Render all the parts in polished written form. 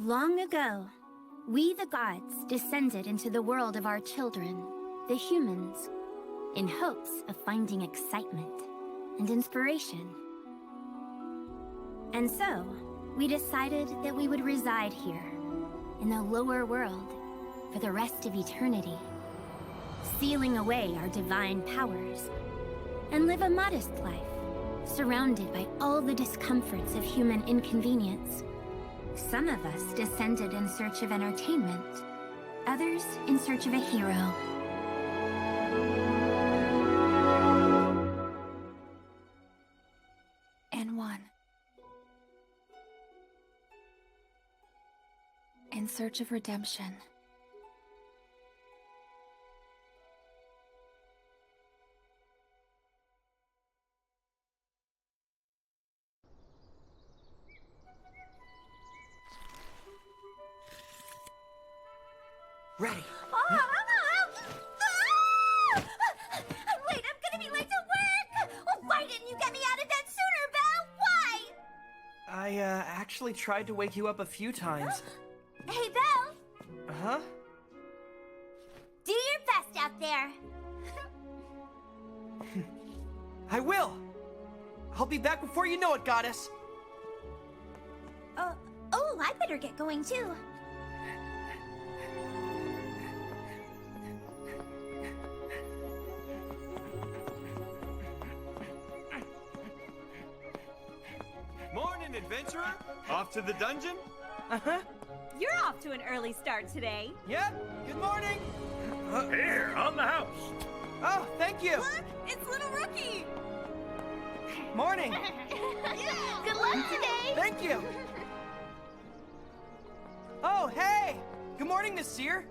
Long ago, we the gods descended into the world of our children, the humans, in hopes of finding excitement and inspiration. And so, we decided that we would reside here, in the lower world, for the rest of eternity, sealing away our divine powers, and live a modest life, surrounded by all the discomforts of human inconvenience. Some of us descended in search of entertainment, others in search of a hero. And one in search of redemption. Ready. Wait, I'm gonna be late to work! Why didn't you get me out of bed sooner, Belle? Why? I, actually tried to wake you up a few times. Hey, Belle! Uh-huh? Do your best out there. I will! I'll be back before you know it, Goddess! Oh, I better get going too. Morning, adventurer! Off to the dungeon? Uh-huh. You're off to an early start today. Yep, good morning! Here, on the house! Oh, thank you! Look, it's little Rookie. Morning! Good luck today! Thank you! Oh, hey! Good morning, Miss Seer!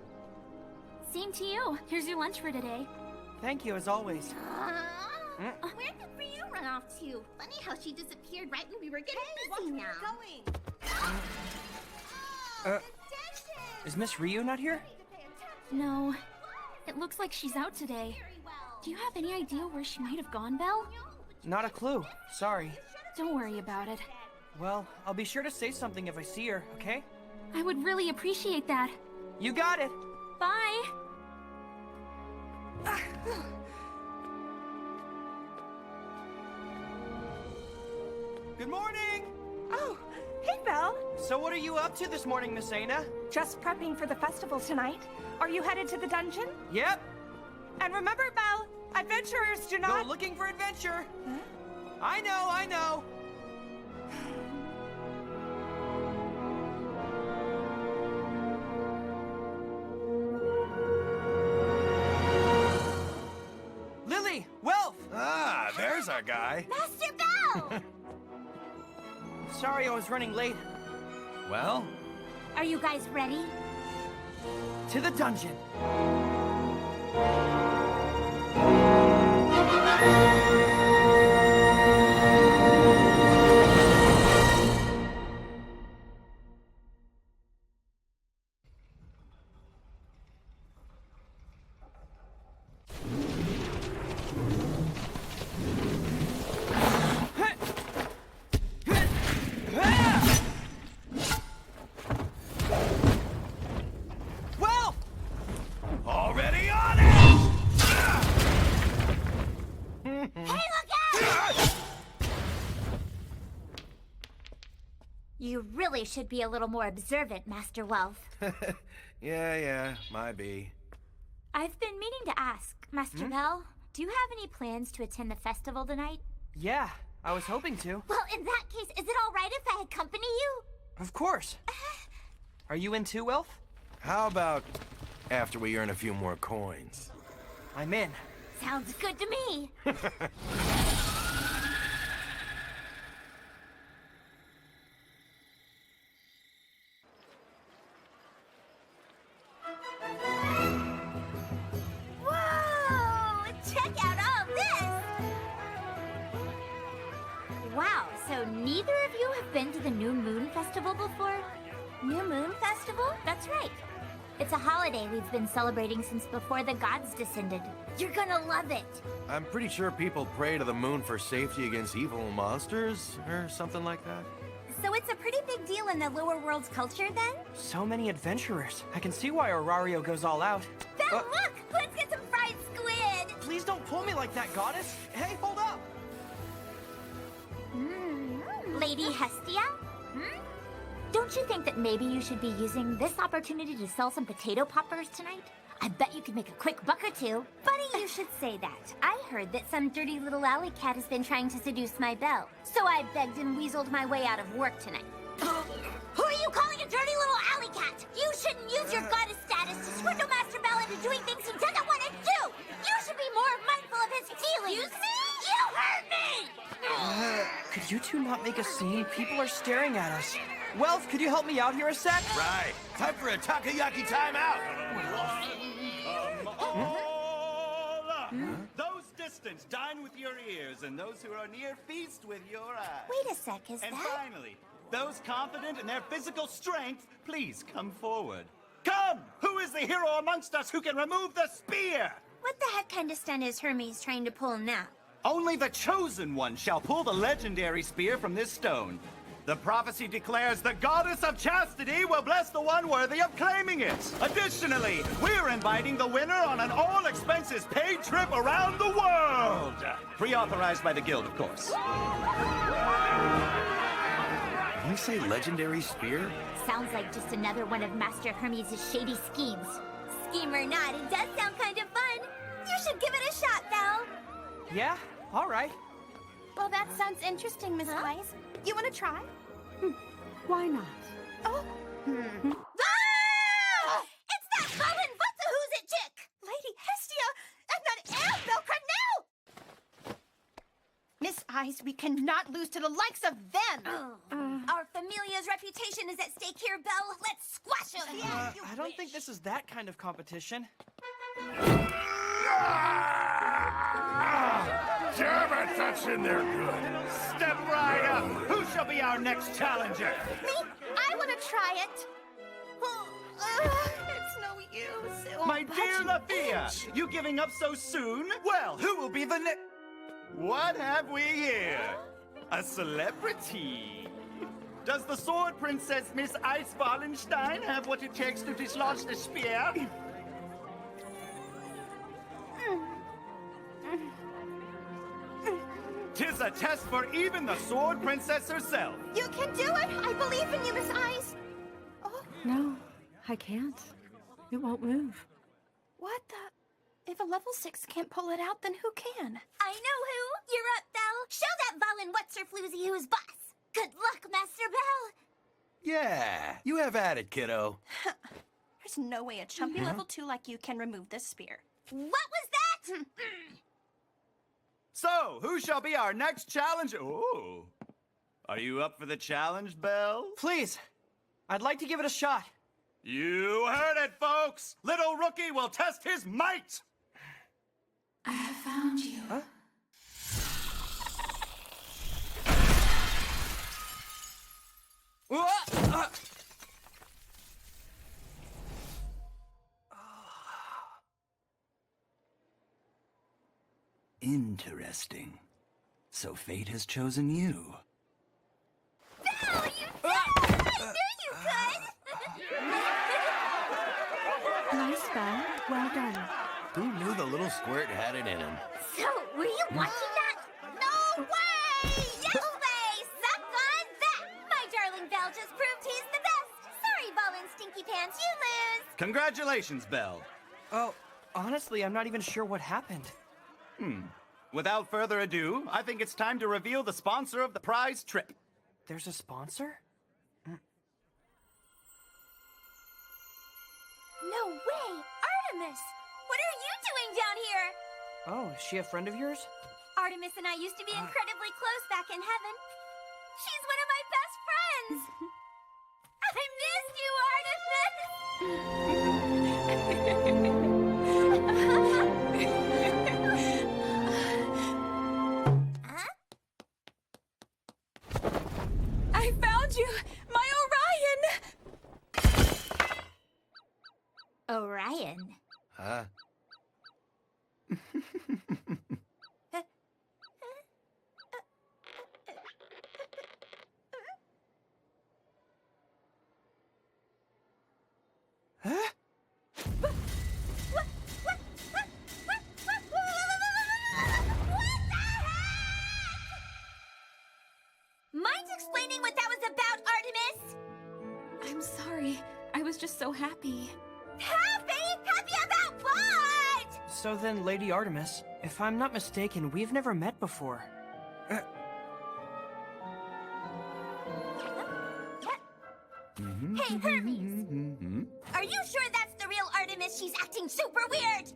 Same to you. Here's your lunch for today. Thank you, as always. Where did Ryu run off to? Funny how she disappeared right when we were getting busy now. Is Miss Ryu not here? No. It looks like she's out today. Do you have any idea where she might have gone, Belle? Not a clue. Sorry. Don't worry about it. Well, I'll be sure to say something if I see her, okay? I would really appreciate that. You got it! Bye! Good morning! Oh, hey, Belle. So what are you up to this morning, Miss Aina? Just prepping for the festival tonight. Are you headed to the dungeon? Yep! And remember, Belle, adventurers do not... Go looking for adventure! Huh? I know! Lily! Welf! Ah, there's our guy. Master Belle! Sorry I was running late. Well? Are you guys ready? To the dungeon! Welf! Already on it! Hey, look out! You really should be a little more observant, Master Welf. Yeah, might be. I've been meaning to ask, Master Belle, do you have any plans to attend the festival tonight? Yeah, I was hoping to. Well, in that case, is it all right if I accompany you? Of course. Are you in too, Welf? How about after we earn a few more coins? I'm in. Sounds good to me. Whoa! Check out all this! Wow, so neither of you have been to the New Moon Festival before? New Moon Festival? That's right. It's a holiday we've been celebrating since before the gods descended. You're gonna love it. I'm pretty sure people pray to the moon for safety against evil monsters, or something like that. So it's a pretty big deal in the lower world's culture, then? So many adventurers. I can see why Aurario goes all out. Belle, look! Let's get some fried squid! Please don't pull me like that, Goddess. Hey, hold up! Lady Hestia? Don't you think that maybe you should be using this opportunity to sell some potato poppers tonight? I bet you could make a quick buck or two. Funny you should say that. I heard that some dirty little alley cat has been trying to seduce my Belle, so I begged and weaseled my way out of work tonight. Who are you calling a dirty little alley cat? You shouldn't use your goddess status to swindle Master Bell into doing things he doesn't want to do! You should be more mindful of his feelings! You see? You heard me! Could you two not make a scene? People are staring at us. Welf, could you help me out here a sec? Right. Time for a takoyaki timeout. Those distant dine with your ears, and those who are near feast with your eyes. Wait a sec, is And that... finally, those confident in their physical strength, please come forward. Come! Who is the hero amongst us who can remove the spear? What the heck kind of stunt is Hermes trying to pull now? Only the chosen one shall pull the legendary spear from this stone. The prophecy declares the goddess of chastity will bless the one worthy of claiming it. Additionally, we're inviting the winner on an all-expenses-paid trip around the world. Pre-authorized by the guild, of course. You say legendary spear? Sounds like just another one of Master Hermes' shady schemes. Scheme or not, it does sound kind of fun. You should give it a shot, Belle. Yeah? All right. Well, that sounds interesting, Miss Wise. You want to try? Why not? Oh. Ah! It's that Colin What's-a-Who's-it chick! Lady Hestia! And that Annabelle Cornell! Miss Eyes, we cannot lose to the likes of them! Our familia's reputation is at stake here, Belle. Let's squash him! I don't think this is that kind of competition. Damn it, that's in there good. Step right up. Who shall be our next challenger? Me? I want to try it! It's no use. My dear Lafia, you giving up so soon? Well, who will be the next? What have we here? A celebrity. Does the sword princess Miss Ice Wallenstein have what it takes to dislodge the spear? Tis a test for even the sword princess herself. You can do it! I believe in you, Miss Eyes! Oh, No, I can't. It won't move. what the... If a level 6 can't pull it out, then who can? I know who! You're up, Belle! Show that Valin What's-her-Floozy who's boss! Good luck, Master Bell! Yeah, you have at it, kiddo. There's no way a chumpy level 2 like you can remove this spear. What was that? So, who shall be our next challenger? Ooh. Are you up for the challenge, Belle? Please. I'd like to give it a shot. You heard it, folks! Little Rookie will test his might! I have found you. Interesting. So fate has chosen you. Belle, you did it! I knew you could! Nice, Belle. Well done. Who knew the little squirt had it in him? So, were you watching that? No way! Yes way! Suck on that! My darling Belle just proved he's the best! Sorry, Ballin' Stinky Pants, you lose! Congratulations, Belle. Oh, honestly, I'm not even sure what happened. Without further ado, I think it's time to reveal the sponsor of the prize trip. There's a sponsor? No way! Artemis! What are you doing down here? Oh, is she a friend of yours? Artemis and I used to be incredibly close back in heaven. She's one of my best friends! I missed you, Artemis! I found you! My Orion! Orion? Huh? sorry. I was just so happy. Happy? Happy about what? So then, Lady Artemis, if I'm not mistaken, we've never met before. Hey, Hermes. Are you sure that's the real Artemis? She's acting super weird.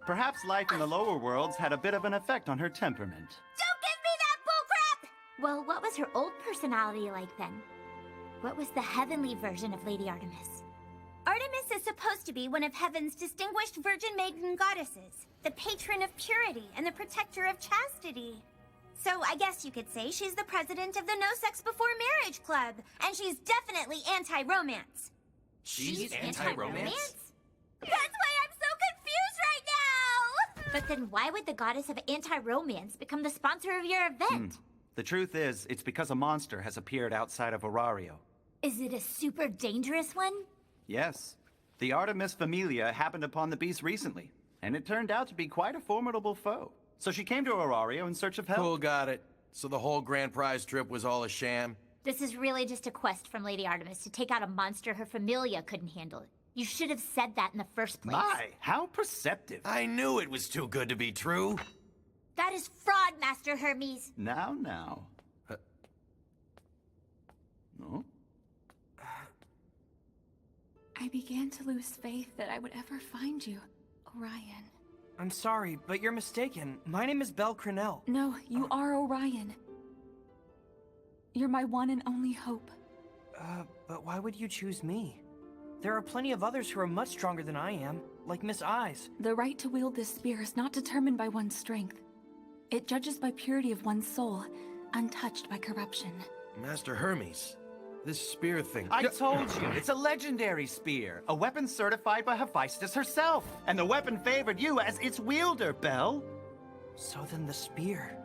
Perhaps life in the lower worlds had a bit of an effect on her temperament. Don't give me that bullcrap! Well, what was her old personality like then? What was the heavenly version of Lady Artemis? Artemis is supposed to be one of heaven's distinguished virgin maiden goddesses, the patron of purity and the protector of chastity. So I guess you could say she's the president of the No Sex Before Marriage Club, and she's definitely anti-romance. She's anti-romance? That's why I'm so confused right now! But then why would the goddess of anti-romance become the sponsor of your event? The truth is, it's because a monster has appeared outside of Horario. Is it a super dangerous one? Yes. The Artemis Familia happened upon the beast recently, and it turned out to be quite a formidable foe. So she came to Horario in search of help. Cool, got it. So the whole grand prize trip was all a sham? This is really just a quest from Lady Artemis to take out a monster her familia couldn't handle. You should have said that in the first place. My, how perceptive. I knew it was too good to be true. That is fraud, Master Hermes. Now. No? I began to lose faith that I would ever find you, Orion. I'm sorry, but you're mistaken. My name is Belle Crenell. No, you are Orion. You're my one and only hope. But why would you choose me? There are plenty of others who are much stronger than I am, like Miss Eyes. The right to wield this spear is not determined by one's strength. It judges by purity of one's soul, untouched by corruption. Master Hermes, this spear thing... I told you, it's a legendary spear. A weapon certified by Hephaestus herself. And the weapon favored you as its wielder, Belle. So then the spear...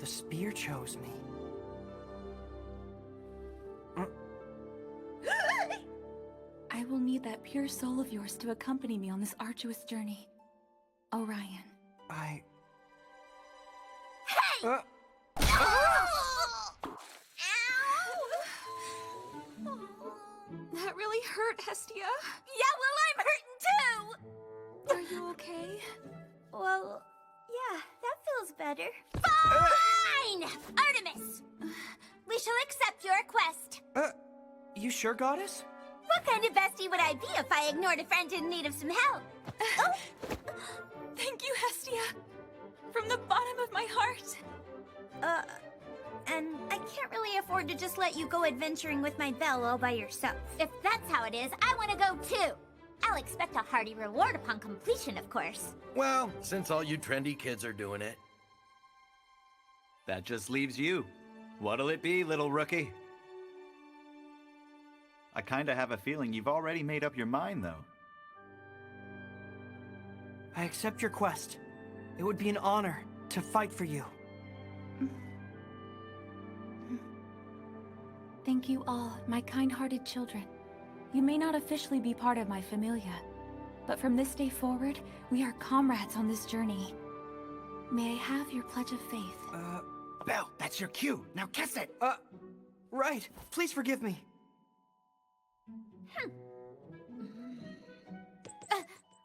The spear chose me. I will need that pure soul of yours to accompany me on this arduous journey. Orion. I... Hey! That really hurt, Hestia. Yeah, well, I'm hurting too! Are you okay? Well, yeah, that feels better. Fine! Artemis! We shall accept your request. You sure, Goddess? What kind of bestie would I be if I ignored a friend in need of some help? Thank you, Hestia. From the bottom of my heart. And I can't really afford to just let you go adventuring with my Belle all by yourself. If that's how it is, I want to go too. I'll expect a hearty reward upon completion, of course. Well, since all you trendy kids are doing it. That just leaves you. What'll it be, little rookie? I kinda have a feeling you've already made up your mind, though. I accept your quest. It would be an honor to fight for you. Thank you all, my kind-hearted children. You may not officially be part of my familia, but from this day forward, we are comrades on this journey. May I have your pledge of faith? Belle, that's your cue. Now kiss it! Right. Please forgive me.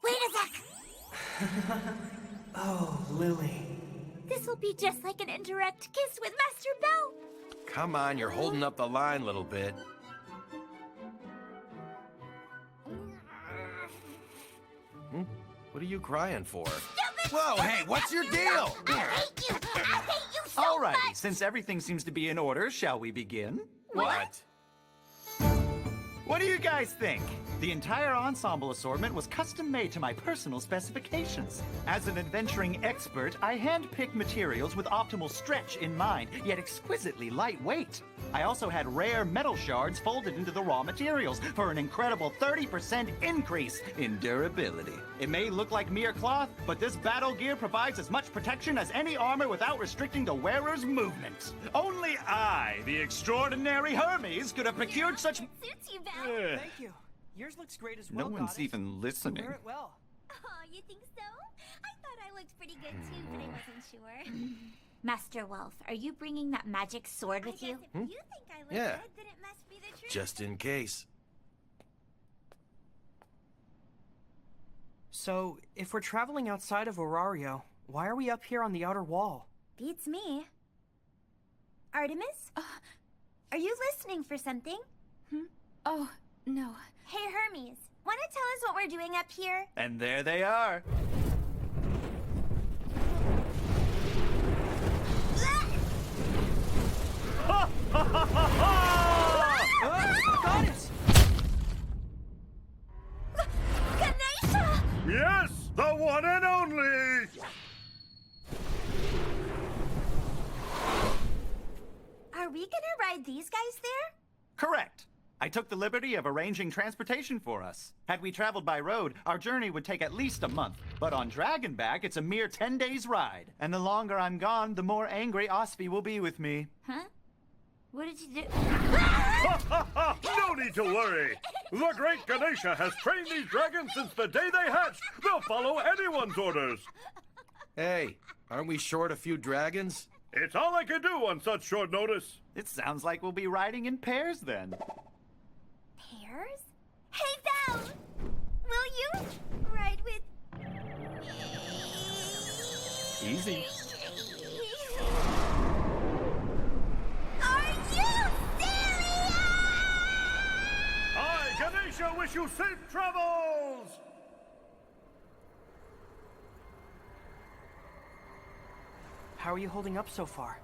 Wait a sec! Oh, Lily. This'll be just like an indirect kiss with Master Belle. Come on, you're holding up the line a little bit. What are you crying for? Whoa, hey, what's your deal? I hate you! I hate you so Alrighty, much! since everything seems to be in order, shall we begin? What? What do you guys think? The entire ensemble assortment was custom made to my personal specifications. As an adventuring expert, I handpicked materials with optimal stretch in mind, yet exquisitely lightweight. I also had rare metal shards folded into the raw materials for an incredible 30% increase in durability. It may look like mere cloth, but this battle gear provides as much protection as any armor without restricting the wearer's movement. Only I, the extraordinary Hermes, could have procured such... Suits you, Belle. Thank you. Yours looks great as well, No one's Goddess. even You listening. wear it well. Oh, you think so? I thought I looked pretty good too, but I wasn't sure. Master Wolf, are you bringing that magic sword with you? If you think I look Yeah. good, then it must be the truth. Just in case. So, if we're traveling outside of Orario, why are we up here on the outer wall? Beats me. Artemis? Are you listening for something? Oh, no. Hey, Hermes. Want to tell us what we're doing up here? And there they are. Goddess! Ganesha! Yes, the one and only! Are we gonna ride these guys there? Correct. I took the liberty of arranging transportation for us. Had we traveled by road, our journey would take at least a month. But on Dragonback, it's a mere 10 days ride. And the longer I'm gone, the more angry Osfi will be with me. Huh? What did you do? No need to worry. The great Ganesha has trained these dragons since the day they hatched. They'll follow anyone's orders. Hey, aren't we short a few dragons? It's all I can do on such short notice. It sounds like we'll be riding in pairs then. Pairs? Hey, Val! Will you ride with Easy. Are you serious? I, Ganesha, wish you safe travels! How are you holding up so far?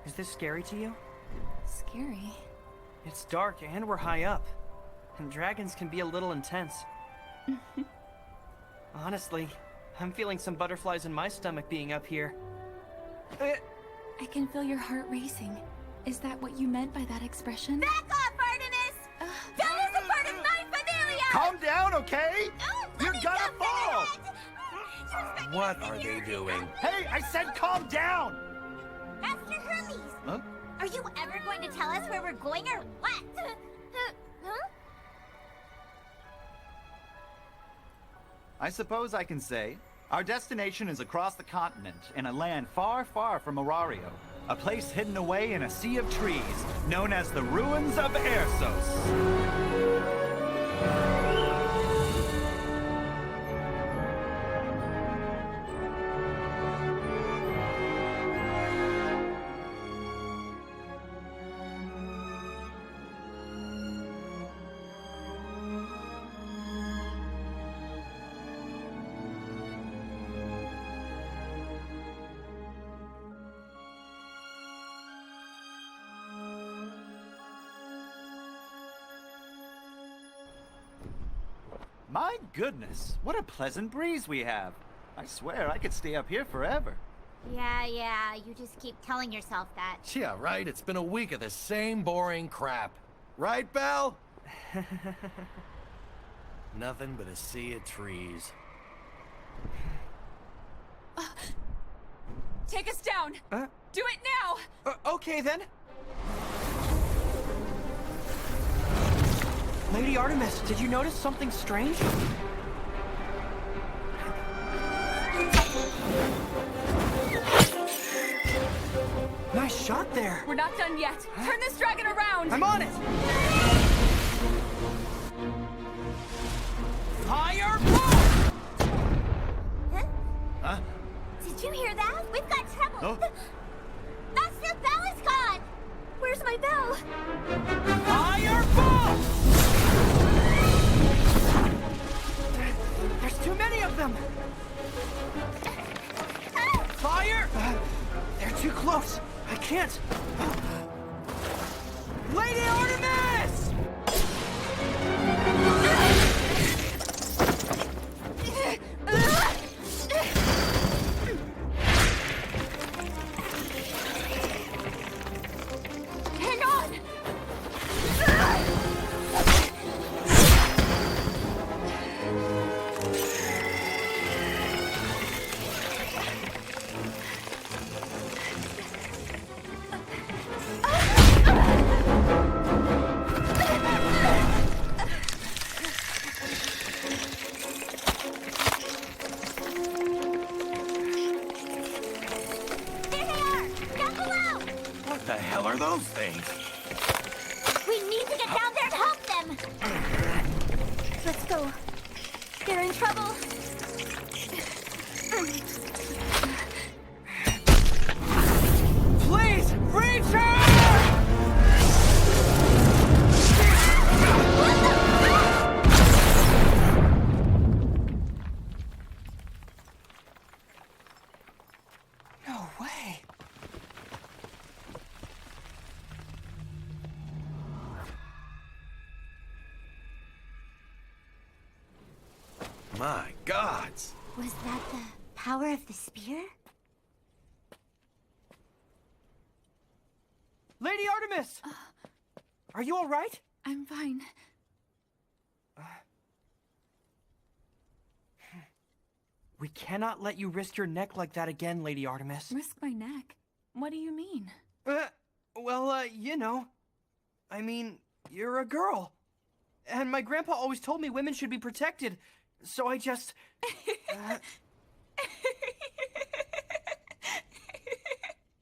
Is this scary to you? Scary. It's dark and we're high up. And dragons can be a little intense. Honestly, I'm feeling some butterflies in my stomach being up here. I can feel your heart racing. Is that what you meant by that expression? Back off, Artemis! That is a part of my familia! Calm down, okay? Oh, You're let me gonna jump in fall! it. What are they doing? Hey, I said calm down! Master Hermes! Huh? Are you ever going to tell us where we're going or what? Huh? I suppose I can say, our destination is across the continent, in a land far, far from Orario. A place hidden away in a sea of trees, known as the Ruins of Ersos. My goodness, what a pleasant breeze we have. I swear I could stay up here forever. Yeah, you just keep telling yourself that. Yeah, right? It's been a week of the same boring crap. Right, Belle? Nothing but a sea of trees. Take us down! Do it now! Okay then. Lady Artemis, did you notice something strange? Nice shot there. We're not done yet. Turn this dragon around! I'm on it. Fireball! Huh? Did you hear that? We've got trouble! Oh. Master Bell is gone! Where's my bell? Fireball! There's too many of them. Fire! They're too close. I can't. Lady Artemis! Hang on! The hell are those things? We need to get down there to help them! Let's go. They're in trouble. Please, reach her! No way. My gods! Was that the power of the spear? Lady Artemis! Are you all right? I'm fine. We cannot let you risk your neck like that again, Lady Artemis. Risk my neck? What do you mean? You know. I mean, you're a girl. And my grandpa always told me women should be protected. So I just...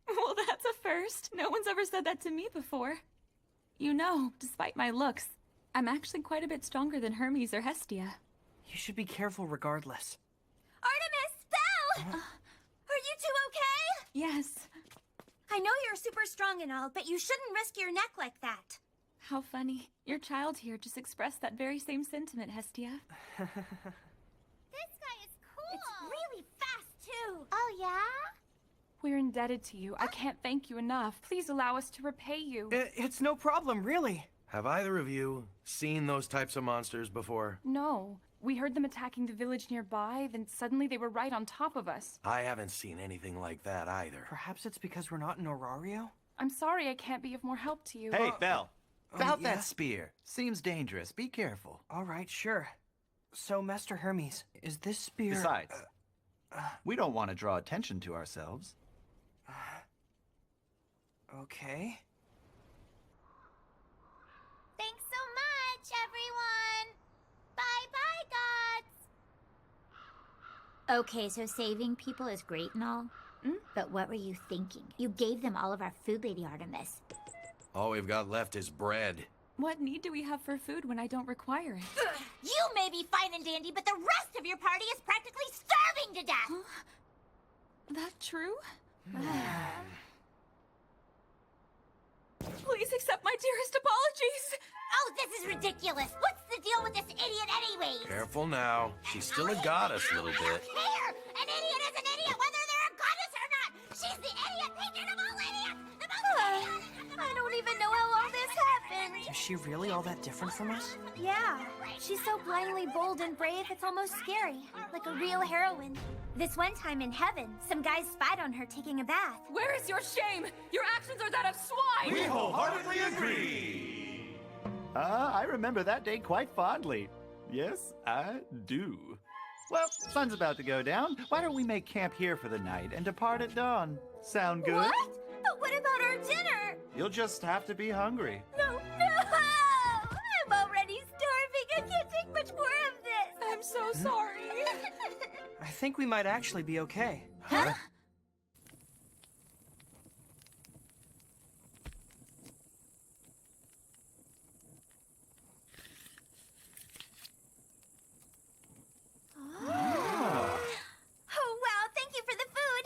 Well, that's a first. No one's ever said that to me before. You know, despite my looks, I'm actually quite a bit stronger than Hermes or Hestia. You should be careful regardless. Artemis! Belle! Are you two okay? Yes. I know you're super strong and all, but you shouldn't risk your neck like that. How funny. Your child here just expressed that very same sentiment, Hestia. This guy is cool! It's really fast, too. Oh, yeah? We're indebted to you. I can't thank you enough. Please allow us to repay you. It's no problem, really. Have either of you seen those types of monsters before? No. We heard them attacking the village nearby, then suddenly they were right on top of us. I haven't seen anything like that either. Perhaps it's because we're not in Orario? I'm sorry I can't be of more help to you. Hey, Belle. About yeah? that spear. Seems dangerous. Be careful. All right, sure. So, Master Hermes, is this spear... Besides, we don't want to draw attention to ourselves. Okay. Thanks so much, everyone! Bye-bye, gods! Okay, so saving people is great and all, but what were you thinking? You gave them all of our food, Lady Artemis. All we've got left is bread. What need do we have for food when I don't require it? You may be fine and dandy, but the rest of your party is practically starving to death! That true? Please accept my dearest apologies! Oh, this is ridiculous! What's the deal with this idiot anyways? Careful now. She's still a goddess a little bit. Here! An idiot is an idiot, whether they're a goddess or not! She's the idiot patron of all idiots! The most idiotic! I don't even know how long this happened. Is she really all that different from us? Yeah, she's so blindly bold and brave, it's almost scary. Like a real heroine. This one time in heaven, some guys spied on her taking a bath. Where is your shame? Your actions are that of swine! We wholeheartedly agree! I remember that day quite fondly. Yes, I do. Well, sun's about to go down. Why don't we make camp here for the night and depart at dawn? Sound good? What? But what about our dinner? You'll just have to be hungry. No! I'm already starving. I can't take much more of this. I'm so sorry. I think we might actually be okay. Huh? Oh, wow, thank you for the food.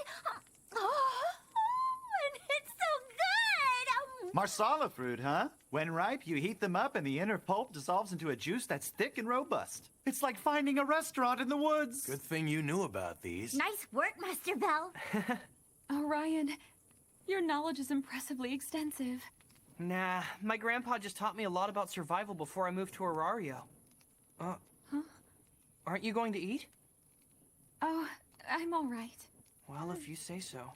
And it's so good. Marsala fruit, huh? When ripe, you heat them up and the inner pulp dissolves into a juice that's thick and robust. It's like finding a restaurant in the woods. Good thing you knew about these. Nice work, Master Bell. Orion, your knowledge is impressively extensive. Nah, my grandpa just taught me a lot about survival before I moved to Orario. Aren't you going to eat? Oh, I'm all right. Well, if you say so.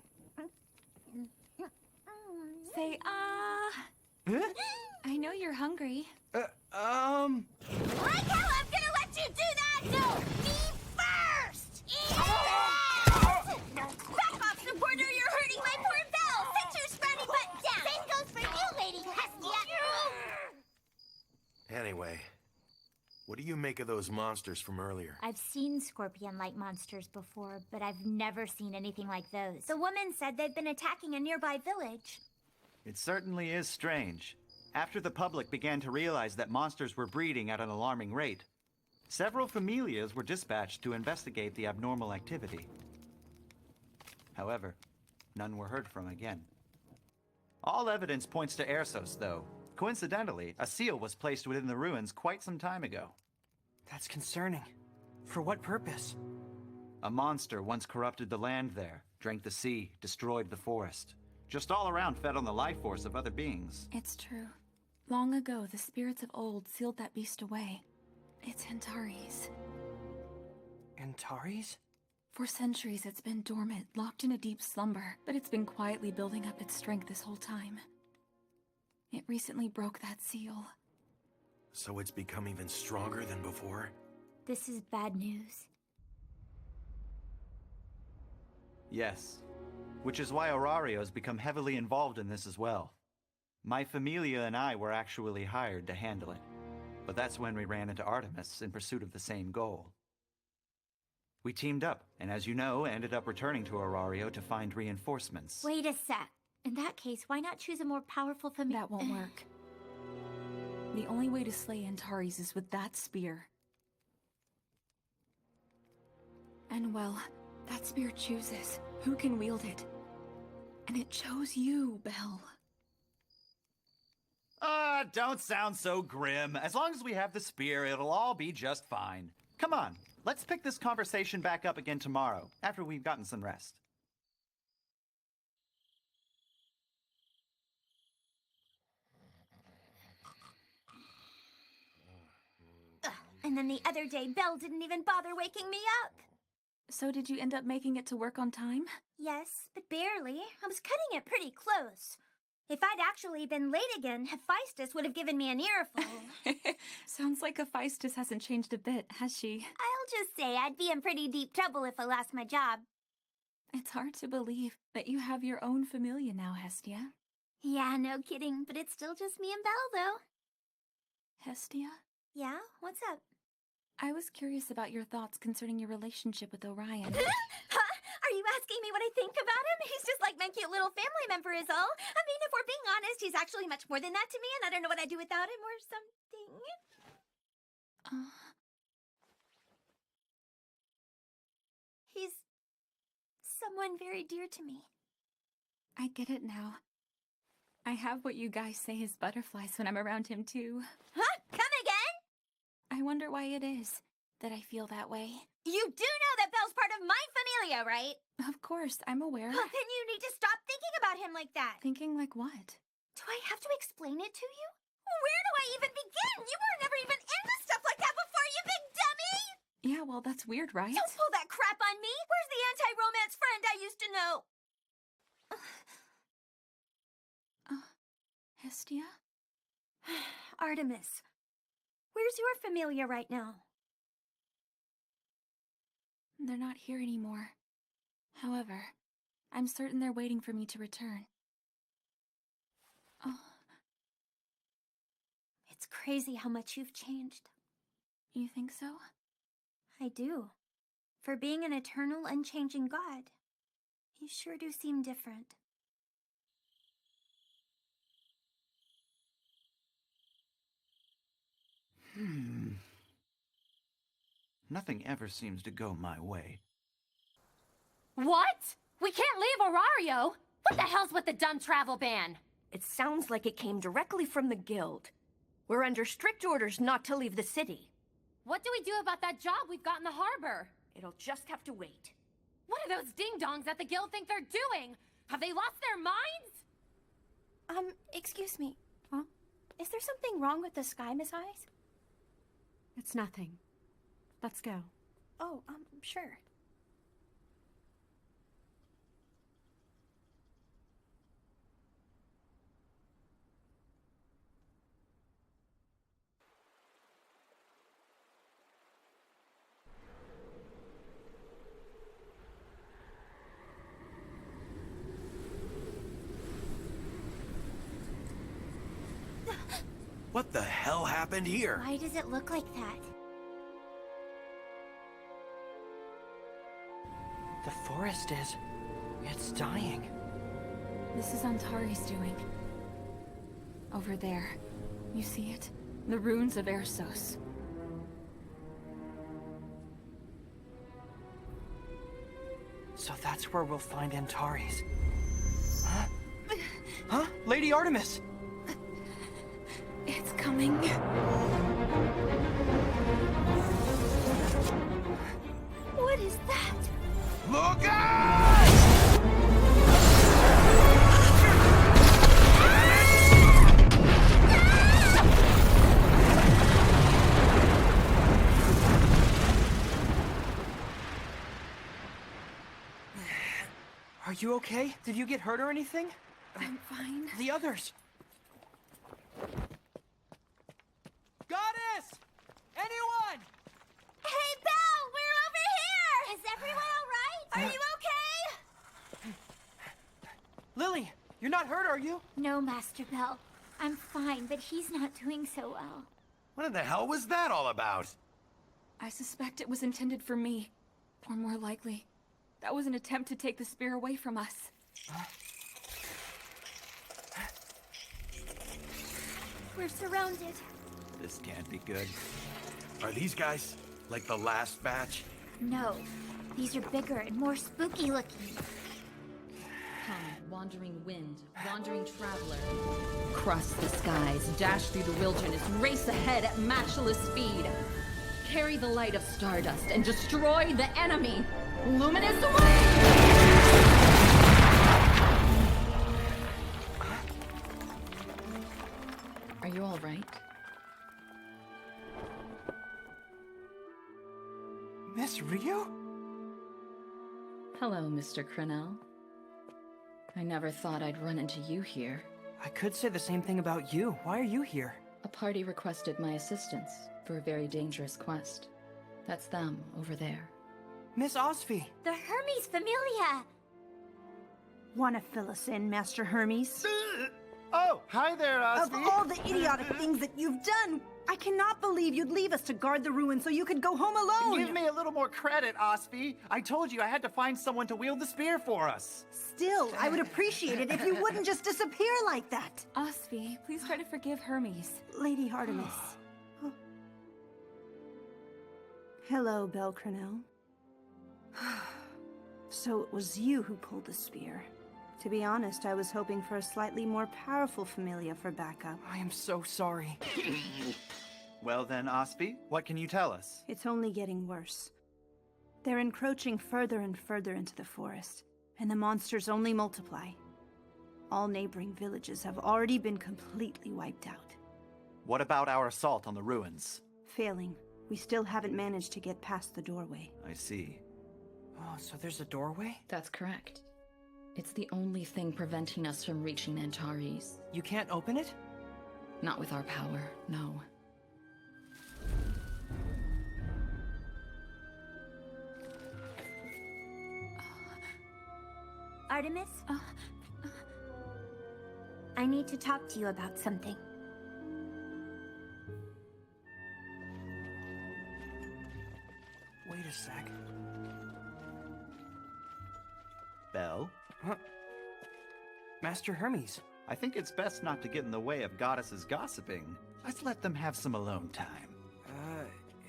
Say, I know you're hungry. Um... Like how I'm gonna let you do that? No, me first! Eat it! Back off, supporter! You're hurting my poor Belle! Sit your sprouty butt down! Same goes for you, Lady Hestia. Anyway, what do you make of those monsters from earlier? I've seen scorpion-like monsters before, but I've never seen anything like those. The woman said they'd been attacking a nearby village. It certainly is strange. After the public began to realize that monsters were breeding at an alarming rate, several familias were dispatched to investigate the abnormal activity. However, none were heard from again. All evidence points to Ersos, though. Coincidentally, a seal was placed within the ruins quite some time ago. That's concerning. For what purpose? A monster once corrupted the land there, drank the sea, destroyed the forest. Just all around fed on the life force of other beings. It's true. Long ago, the spirits of old sealed that beast away. It's Antares. Antares? For centuries, it's been dormant, locked in a deep slumber, but it's been quietly building up its strength this whole time. It recently broke that seal. So it's become even stronger than before? This is bad news. Yes. Which is why Aurario's become heavily involved in this as well. My familia and I were actually hired to handle it. But that's when we ran into Artemis in pursuit of the same goal. We teamed up, and as you know, ended up returning to Aurario to find reinforcements. Wait a sec. In that case, why not choose a more powerful familiar? That won't work. The only way to slay Antares is with that spear. And well, that spear chooses who can wield it. And it chose you, Belle. Don't sound so grim. As long as we have the spear, it'll all be just fine. Come on, let's pick this conversation back up again tomorrow, after we've gotten some rest. And then the other day, Belle didn't even bother waking me up. So did you end up making it to work on time? Yes, but barely. I was cutting it pretty close. If I'd actually been late again, Hephaestus would have given me an earful. Sounds like Hephaestus hasn't changed a bit, has she? I'll just say I'd be in pretty deep trouble if I lost my job. It's hard to believe that you have your own familia now, Hestia. Yeah, no kidding, but it's still just me and Belle, though. Hestia? Yeah? What's up? I was curious about your thoughts concerning your relationship with Orion. Huh? Are you asking me what I think about him? He's just like my cute little family member is all. I mean, if we're being honest, he's actually much more than that to me, and I don't know what I'd do without him or something. He's someone very dear to me. I get it now. I have what you guys say is butterflies when I'm around him, too. Huh? Come again? I wonder why it is that I feel that way. You do know that Belle's part of my familia, right? Of course, I'm aware. Well, then you need to stop thinking about him like that. Thinking like what? Do I have to explain it to you? Where do I even begin? You were never even into stuff like that before, you big dummy! Yeah, well, that's weird, right? Don't pull that crap on me! Where's the anti-romance friend I used to know? Hestia? Artemis, where's your familia right now? They're not here anymore. However, I'm certain they're waiting for me to return. Oh. It's crazy how much you've changed. You think so? I do. For being an eternal, unchanging god, you sure do seem different. Nothing ever seems to go my way. What? We can't leave Aurario! What the hell's with the dumb travel ban? It sounds like it came directly from the guild. We're under strict orders not to leave the city. What do we do about that job we've got in the harbor? It'll just have to wait. What do those ding-dongs at the guild think they're doing? Have they lost their minds? Excuse me. Huh? Is there something wrong with the sky, Miss Eyes? It's nothing. Let's go. Oh, sure. What the hell happened here? Why does it look like that? The forest is... it's dying. This is Antares doing. Over there. You see it? The ruins of Ersos. So that's where we'll find Antares. Huh? Huh? Lady Artemis! It's coming. What is that? Look out! Are you okay? Did you get hurt or anything? I'm fine. The others! Goddess! Anyone! Hey, Belle! We're over here! Is everyone all right? Are you okay? Lily, you're not hurt, are you? No, Master Belle. I'm fine, but he's not doing so well. What in the hell was that all about? I suspect it was intended for me. Or more likely, that was an attempt to take the spear away from us. We're surrounded. This can't be good. Are these guys like the last batch? No, these are bigger and more spooky looking. Come, wandering wind, wandering traveler. Cross the skies, dash through the wilderness, race ahead at matchless speed. Carry the light of stardust and destroy the enemy. Luminous away! Are you all right? Miss Rio? Hello, Mr. Crenell. I never thought I'd run into you here. I could say the same thing about you. Why are you here? A party requested my assistance for a very dangerous quest. That's them over there. Miss Osfi! The Hermes Familia! Want to fill us in, Master Hermes? Oh, hi there, Of Osby. all the idiotic things that you've done, I cannot believe you'd leave us to guard the ruins so you could go home alone! Give me a little more credit, Osby. I told you I had to find someone to wield the spear for us. Still, I would appreciate it if you wouldn't just disappear like that! Osvi, please try to forgive Hermes. Lady Artemis. Oh. Hello, Belle Crenell. So it was you who pulled the spear. To be honest, I was hoping for a slightly more powerful familia for backup. I am so sorry. Well then, Osby, what can you tell us? It's only getting worse. They're encroaching further and further into the forest, and the monsters only multiply. All neighboring villages have already been completely wiped out. What about our assault on the ruins? Failing, we still haven't managed to get past the doorway. I see. Oh, so there's a doorway? That's correct. It's the only thing preventing us from reaching Antares. You can't open it? Not with our power, no. Artemis? I need to talk to you about something. Wait a sec. Belle? Huh? Master Hermes. I think it's best not to get in the way of Goddess's gossiping. Let's let them have some alone time.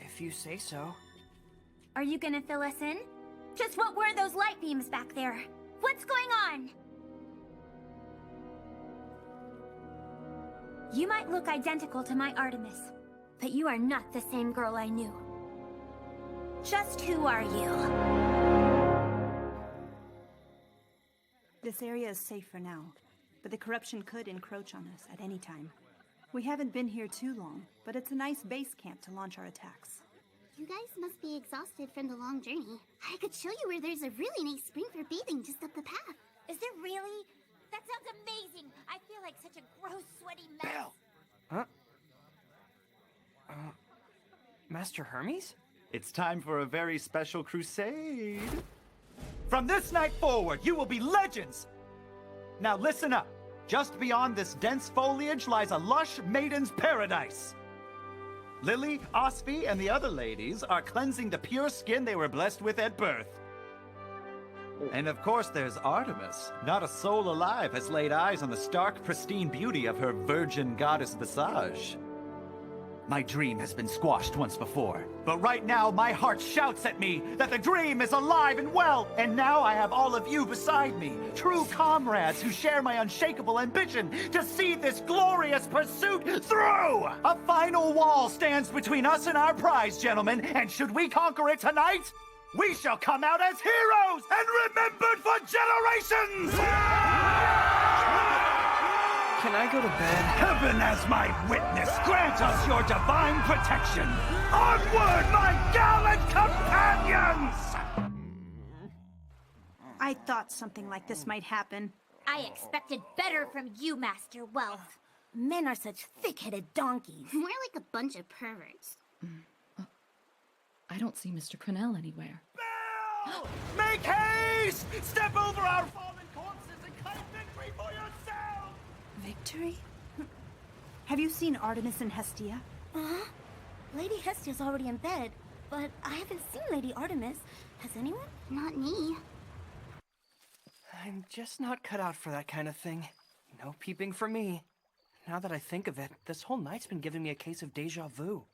If you say so. Are you gonna fill us in? Just what were those light beams back there? What's going on? You might look identical to my Artemis, but you are not the same girl I knew. Just who are you? This area is safe for now, but the corruption could encroach on us at any time. We haven't been here too long, but it's a nice base camp to launch our attacks. You guys must be exhausted from the long journey. I could show you where there's a really nice spring for bathing just up the path. Is there really? That sounds amazing! I feel like such a gross, sweaty mess. Belle! Huh? Master Hermes? It's time for a very special crusade. From this night forward, you will be legends! Now listen up. Just beyond this dense foliage lies a lush maiden's paradise. Lily, Osfi, and the other ladies are cleansing the pure skin they were blessed with at birth. And of course there's Artemis. Not a soul alive has laid eyes on the stark, pristine beauty of her virgin goddess visage. My dream has been squashed once before, but right now my heart shouts at me that the dream is alive and well, and now I have all of you beside me, true comrades who share my unshakable ambition to see this glorious pursuit through! A final wall stands between us and our prize, gentlemen, and should we conquer it tonight, we shall come out as heroes and remembered for generations! Can I go to bed? Heaven as my witness, grant us your divine protection! Onward, my gallant companions! I thought something like this might happen. I expected better from you, Master Wealth. Men are such thick-headed donkeys. More like a bunch of perverts. I don't see Mr. Cornell anywhere. Belle! Make haste! Step over our fallen corpses and claim victory for yourself! Victory? Have you seen Artemis and Hestia? Uh-huh. Lady Hestia's already in bed, but I haven't seen Lady Artemis. Has anyone? Not me. I'm just not cut out for that kind of thing. No peeping for me. Now that I think of it, this whole night's been giving me a case of déjà vu.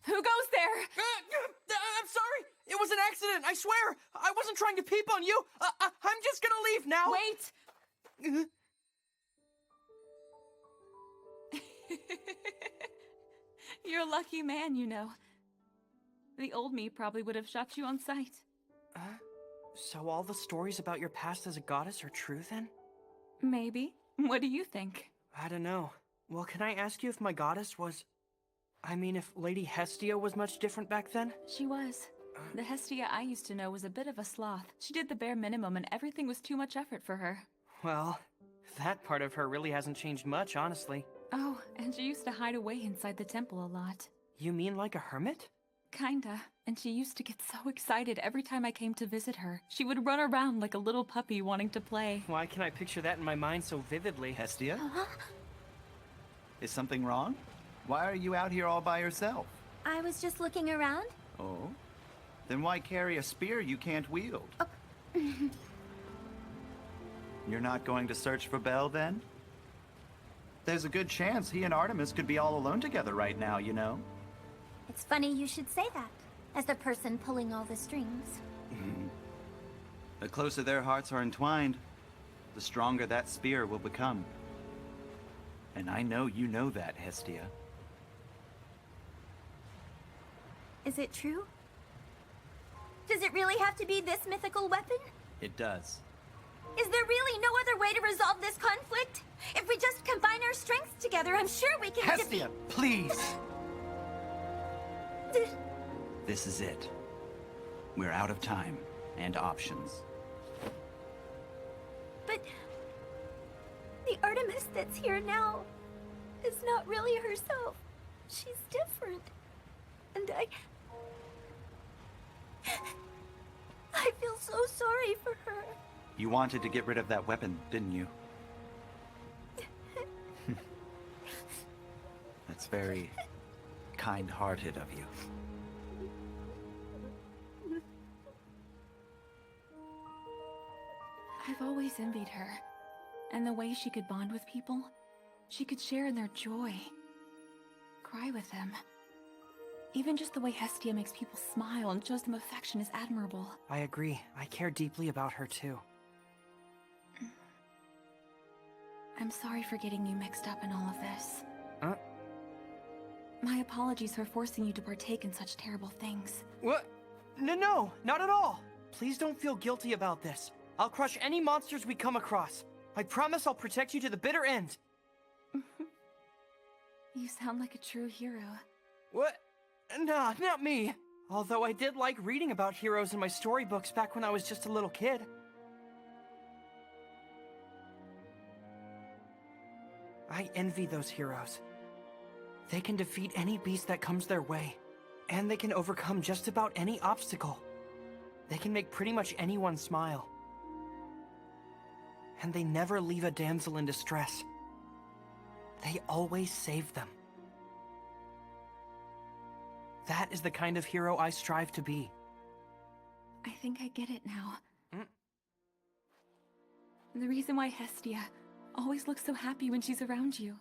Who goes there? I'm sorry! It was an accident, I swear! I wasn't trying to peep on you! I'm just gonna leave now! Wait! You're a lucky man, you know. The old me probably would have shot you on sight. So all the stories about your past as a goddess are true, then? Maybe. What do you think? I don't know. Well, can I ask you if my goddess was... I mean, if Lady Hestia was much different back then? She was. The Hestia I used to know was a bit of a sloth. She did the bare minimum and everything was too much effort for her. Well, that part of her really hasn't changed much, honestly. Oh, and she used to hide away inside the temple a lot. You mean like a hermit? Kinda. And she used to get so excited every time I came to visit her. She would run around like a little puppy wanting to play. Why can I picture that in my mind so vividly? Hestia? Is something wrong? Why are you out here all by yourself? I was just looking around. Oh? Then why carry a spear you can't wield? You're not going to search for Belle, then? There's a good chance he and Artemis could be all alone together right now, you know? It's funny you should say that, as the person pulling all the strings. The closer their hearts are entwined, the stronger that spear will become. And I know you know that, Hestia. Is it true? Does it really have to be this mythical weapon? It does. Is there really no other way to resolve this conflict? If we just combine our strengths together, I'm sure we can Hestia, please! This is it. We're out of time and options. But the Artemis that's here now is not really herself. She's different. And I feel so sorry for her. You wanted to get rid of that weapon, didn't you? That's very kind-hearted of you. I've always envied her. And the way she could bond with people. She could share in their joy. Cry with them. Even just the way Hestia makes people smile and shows them affection is admirable. I agree. I care deeply about her, too. I'm sorry for getting you mixed up in all of this. My apologies for forcing you to partake in such terrible things. What? No, not at all. Please don't feel guilty about this. I'll crush any monsters we come across. I promise I'll protect you to the bitter end. You sound like a true hero. What? Nah, not me. Although I did like reading about heroes in my storybooks back when I was just a little kid. I envy those heroes. They can defeat any beast that comes their way, and they can overcome just about any obstacle. They can make pretty much anyone smile. And they never leave a damsel in distress. They always save them. That is the kind of hero I strive to be. I think I get it now. The reason why Hestia always looks so happy when she's around you.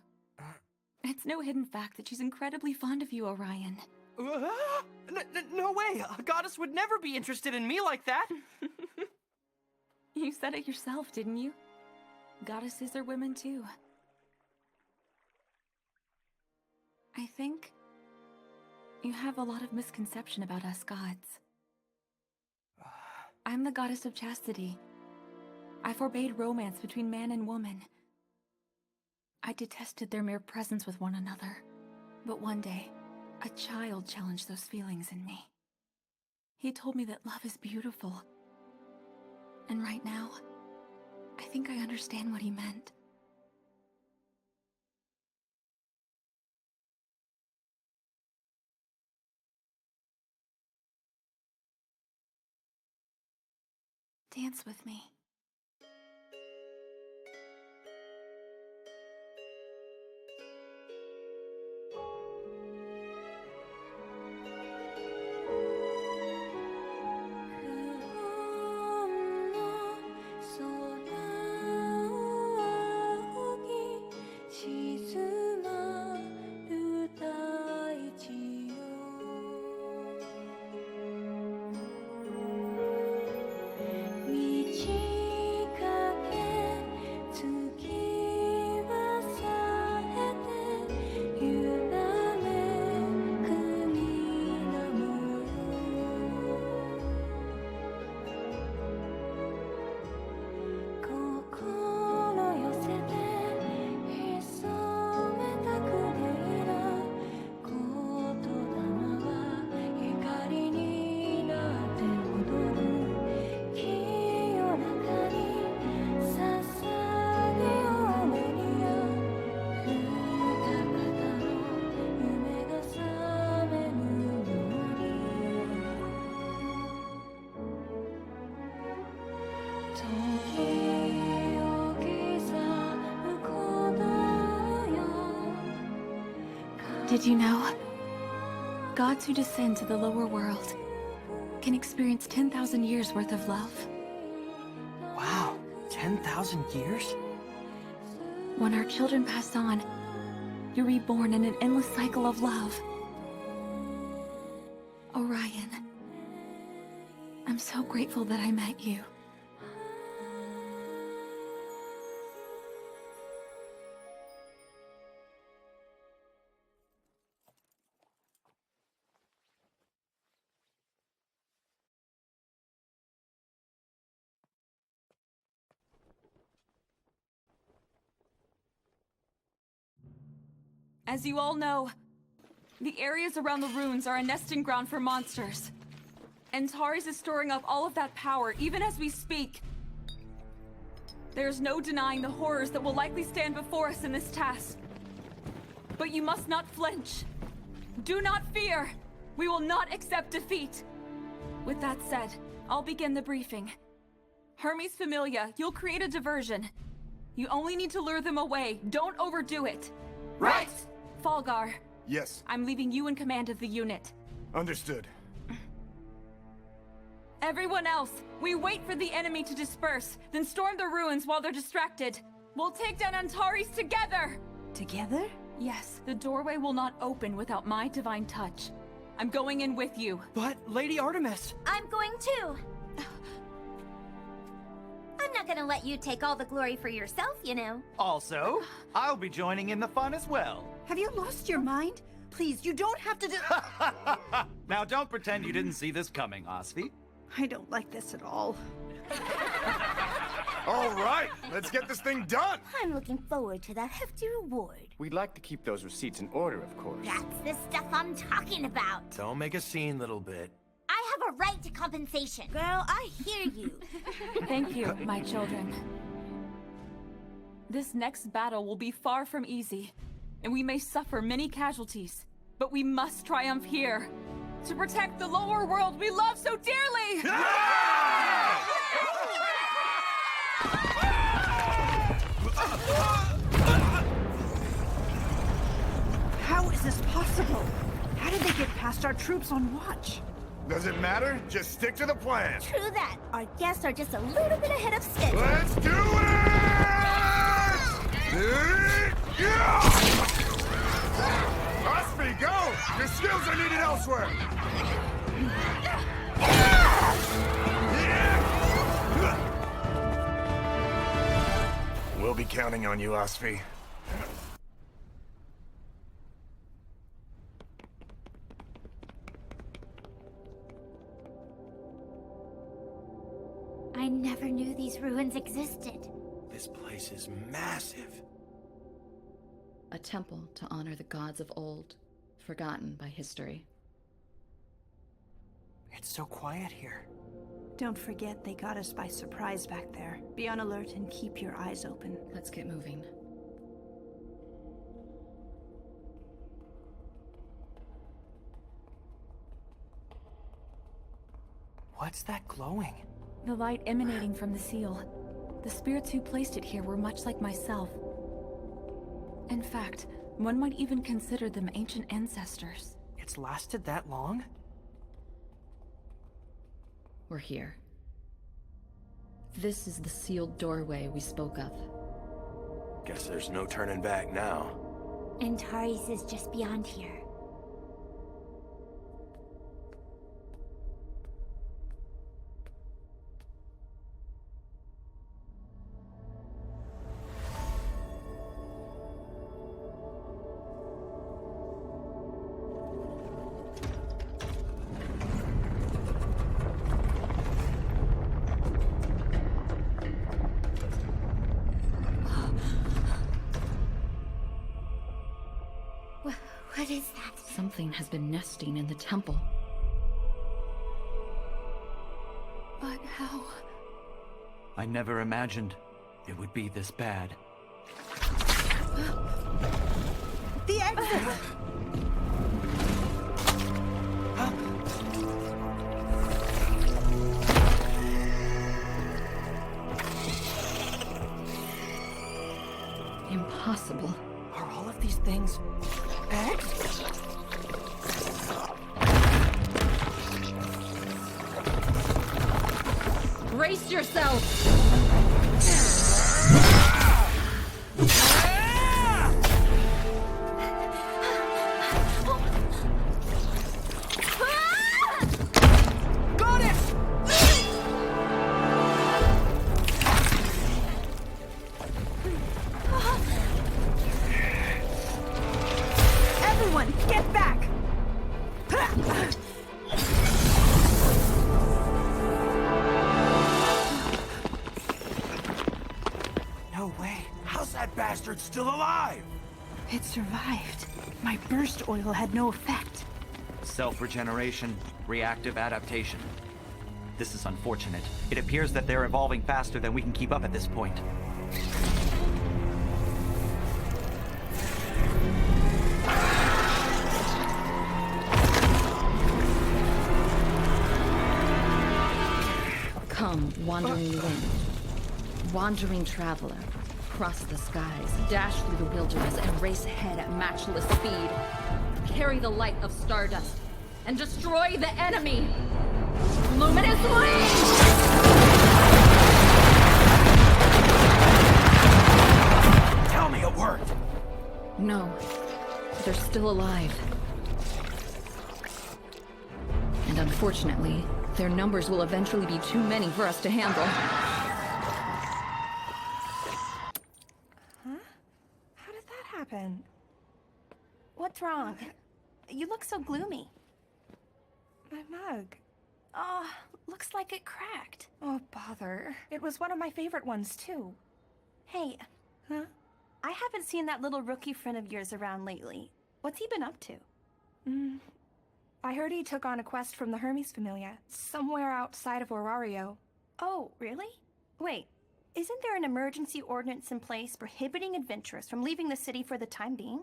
It's no hidden fact that she's incredibly fond of you, Orion. No way! A goddess would never be interested in me like that! You said it yourself, didn't you? Goddesses are women too. I think you have a lot of misconception about us gods. I'm the goddess of chastity. I forbade romance between man and woman. I detested their mere presence with one another. But one day, a child challenged those feelings in me. He told me that love is beautiful. And right now, I think I understand what he meant. Dance with me. Did you know? Gods who descend to the lower world can experience 10,000 years worth of love. Wow, 10,000 years? When our children pass on, you're reborn in an endless cycle of love. Orion, I'm so grateful that I met you. As you all know, the areas around the ruins are a nesting ground for monsters. Antares is storing up all of that power, even as we speak. There's no denying the horrors that will likely stand before us in this task. But you must not flinch. Do not fear. We will not accept defeat. With that said, I'll begin the briefing. Hermes Familia, you'll create a diversion. You only need to lure them away. Don't overdo it. Right! Falgar. Yes. I'm leaving you in command of the unit. Understood. Everyone else, we wait for the enemy to disperse, then storm the ruins while they're distracted. We'll take down Antares together! Together? Yes, the doorway will not open without my divine touch. I'm going in with you. But, Lady Artemis... I'm going too! I'm not gonna let you take all the glory for yourself, you know. Also, I'll be joining in the fun as well. Have you lost your mind? Please, you don't have to do— Now don't pretend you didn't see this coming, Osvi. I don't like this at all. All right, let's get this thing done! I'm looking forward to that hefty reward. We'd like to keep those receipts in order, of course. That's the stuff I'm talking about. Don't make a scene, little bit. I have a right to compensation. Girl, I hear you. Thank you, my children. This next battle will be far from easy, and we may suffer many casualties, but we must triumph here to protect the lower world we love so dearly! How is this possible? How did they get past our troops on watch? Does it matter? Just stick to the plan. True that. Our guests are just a little bit ahead of schedule. Let's do it! Osby, go! Your skills are needed elsewhere! We'll be counting on you, Osby. I never knew these ruins existed. This place is massive. A temple to honor the gods of old, forgotten by history. It's so quiet here. Don't forget they got us by surprise back there. Be on alert and keep your eyes open. Let's get moving. What's that glowing? The light emanating from the seal. The spirits who placed it here were much like myself. In fact, one might even consider them ancient ancestors. It's lasted that long? We're here. This is the sealed doorway we spoke of. Guess there's no turning back now. Antares is just beyond here. What is that? Something has been nesting in the temple. But how? I never imagined it would be this bad. The exit! Impossible. Are all of these things eggs? Brace yourself! Got it! Everyone, get back! No way. How's that bastard still alive? It survived. My burst oil had no effect. Self-regeneration, reactive adaptation. This is unfortunate. It appears that they're evolving faster than we can keep up at this point. Come, wandering wind. Wandering traveler. Cross the skies, dash through the wilderness, and race ahead at matchless speed. Carry the light of stardust, and destroy the enemy! Luminous wings! Tell me it worked! No, they're still alive. And unfortunately, their numbers will eventually be too many for us to handle. How did that happen? What's wrong? You look so gloomy. My mug. Oh, looks like it cracked. Oh, bother. It was one of my favorite ones, too. Hey. Huh? I haven't seen that little rookie friend of yours around lately. What's he been up to? I heard he took on a quest from the Hermes Familia, somewhere outside of Orario. Oh, really? Wait, isn't there an emergency ordinance in place prohibiting adventurers from leaving the city for the time being?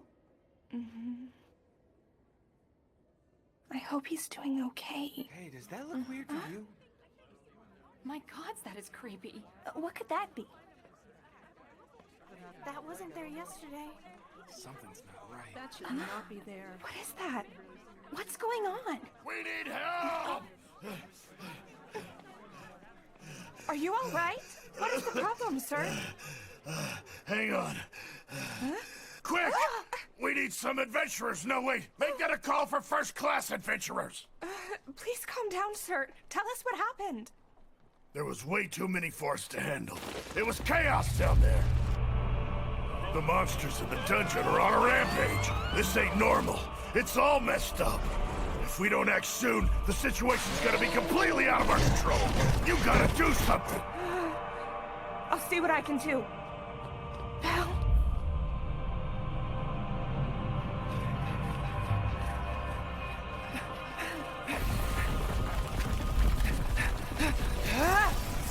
I hope he's doing okay. Hey, does that look weird to you? My gods, that is creepy. What could that be? That wasn't there yesterday. Something's not right. That should not be there. What is that? What's going on? We need help! Are you all right? What is the problem, sir? Hang on. Quick! We need some adventurers. No, wait. Make that a call for first-class adventurers. Please calm down, sir. Tell us what happened. There was way too many for us to handle. It was chaos down there. The monsters in the dungeon are on a rampage. This ain't normal. It's all messed up. If we don't act soon, the situation's gonna be completely out of our control. You gotta do something. I'll see what I can do. Belle?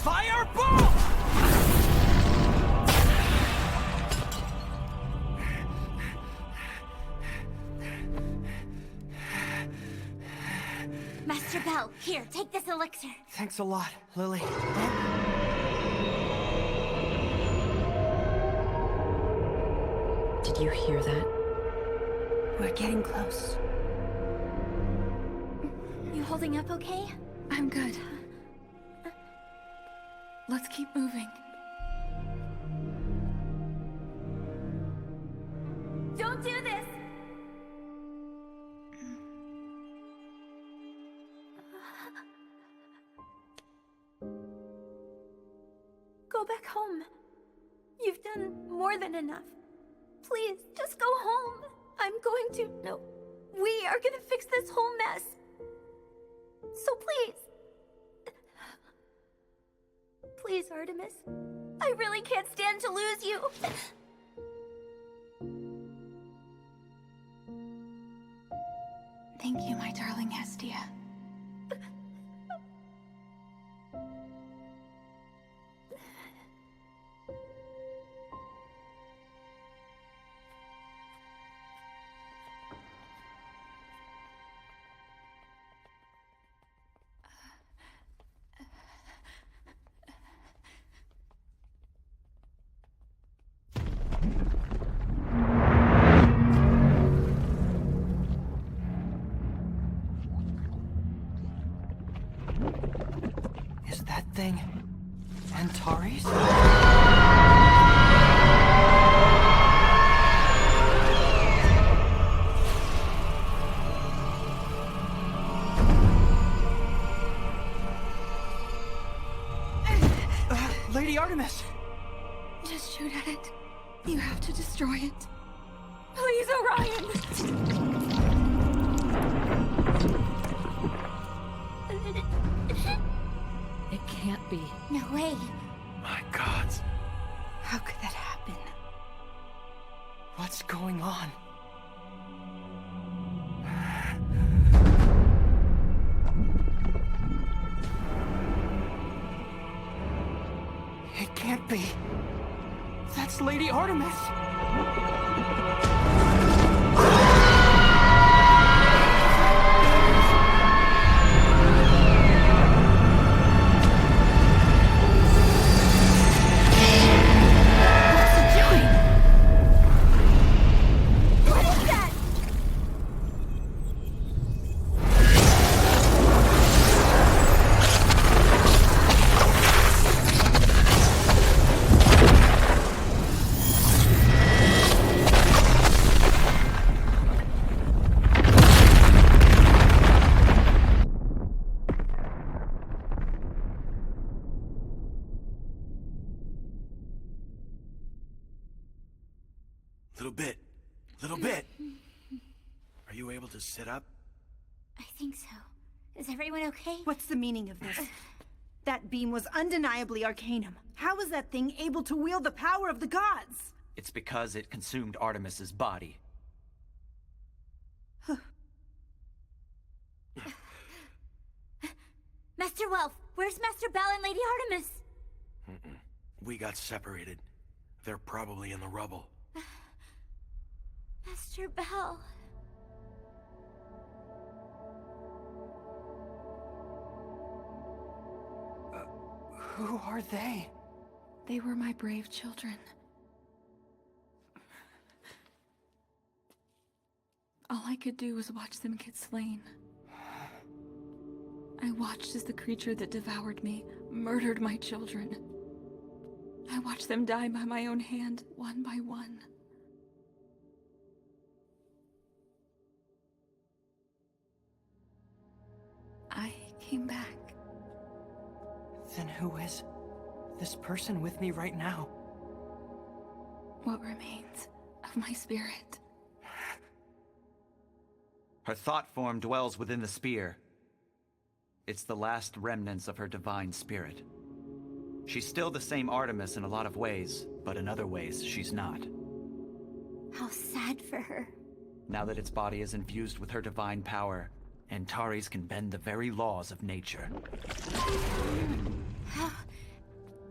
Fireball! Master Bell, here, take this elixir. Thanks a lot, Lily. Did you hear that? We're getting close. You holding up okay? I'm good. Let's keep moving. Don't do this! Go back home. You've done more than enough. Please, just go home. I'm going to... No. We are gonna fix this whole mess. So please. Please, Artemis. I really can't stand to lose you. Thank you, my darling Hestia. Is that thing Antares? Lady Artemis! Just shoot at it. You have to destroy it. Please, Orion! It can't be. No way. My gods. How could that happen? What's going on? It can't be. That's Lady Artemis. Little bit. Are you able to sit up? I think so. Is everyone okay? What's the meaning of this? That beam was undeniably Arcanum. How was that thing able to wield the power of the gods? It's because it consumed Artemis's body. Master Welf, where's Master Bell and Lady Artemis? We got separated. They're probably in the rubble. Master Bell. Who are they? They were my brave children. All I could do was watch them get slain. I watched as the creature that devoured me murdered my children. I watched them die by my own hand, one by one. I came back. Then who is this person with me right now? What remains of my spirit? Her thought form dwells within the spear. It's the last remnants of her divine spirit. She's still the same Artemis in a lot of ways, but in other ways, she's not. How sad for her. Now that its body is infused with her divine power, Antares can bend the very laws of nature.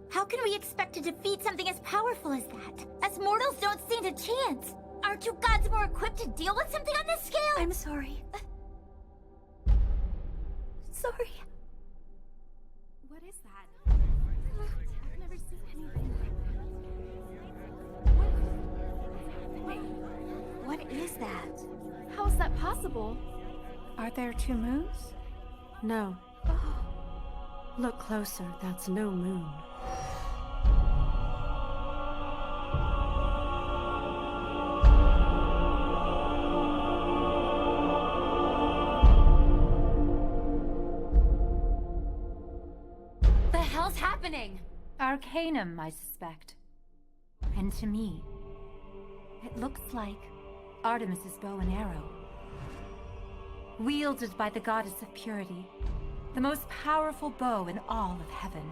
How can we expect to defeat something as powerful as that? As mortals don't stand a chance. Aren't you gods more equipped to deal with something on this scale? I'm sorry. Sorry. What is that? I've never seen anything. What is that? How is that possible? Are there two moons? No. Look closer, that's no moon. The hell's happening? Arcanum, I suspect. And to me, it looks like Artemis's bow and arrow. Wielded by the goddess of purity, the most powerful bow in all of heaven.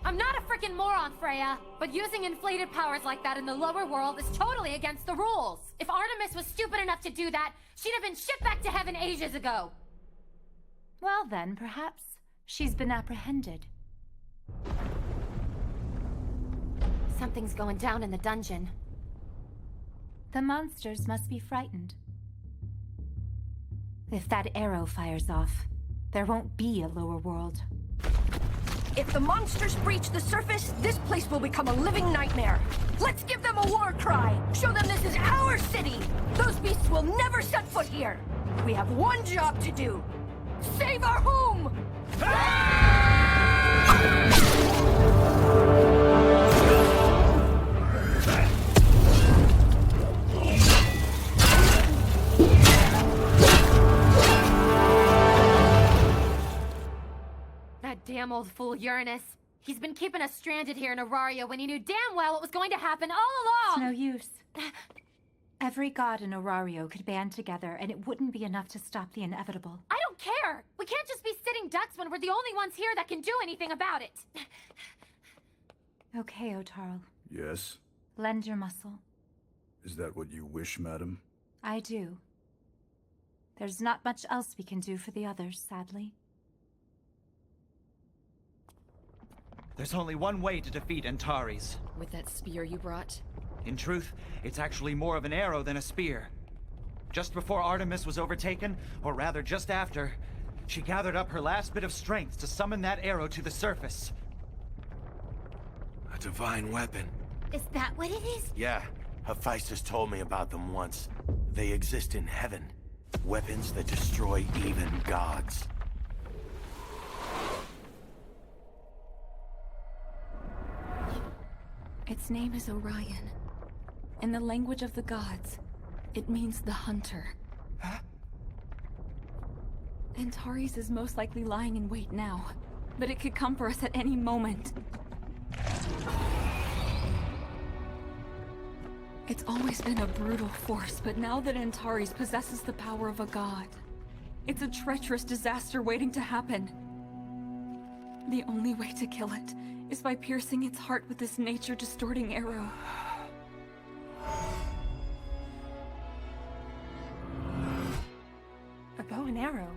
I'm not a freaking moron, Freya, but using inflated powers like that in the lower world is totally against the rules. If Artemis was stupid enough to do that, she'd have been shipped back to heaven ages ago. Well then, perhaps she's been apprehended. Something's going down in the dungeon. The monsters must be frightened. If that arrow fires off, there won't be a lower world. If the monsters breach the surface, this place will become a living nightmare. Let's give them a war cry. Show them this is our city. Those beasts will never set foot here. We have one job to do. Save our home! That damn old fool Uranus. He's been keeping us stranded here in Auraria when he knew damn well what was going to happen all It's along! no use. Every god in Aurario could band together, and it wouldn't be enough to stop the inevitable. I don't care! We can't just be sitting ducks when we're the only ones here that can do anything about it! Okay, Otarl. Yes? Lend your muscle. Is that what you wish, madam? I do. There's not much else we can do for the others, sadly. There's only one way to defeat Antares. With that spear you brought? In truth, it's actually more of an arrow than a spear. Just before Artemis was overtaken, or rather just after, she gathered up her last bit of strength to summon that arrow to the surface. A divine weapon. Is that what it is? Yeah, Hephaestus told me about them once. They exist in heaven. Weapons that destroy even gods. Its name is Orion. In the language of the gods, it means the hunter. Huh? Antares is most likely lying in wait now, but it could come for us at any moment. It's always been a brutal force, but now that Antares possesses the power of a god, it's a treacherous disaster waiting to happen. The only way to kill it is by piercing its heart with this nature-distorting arrow. A bow and arrow.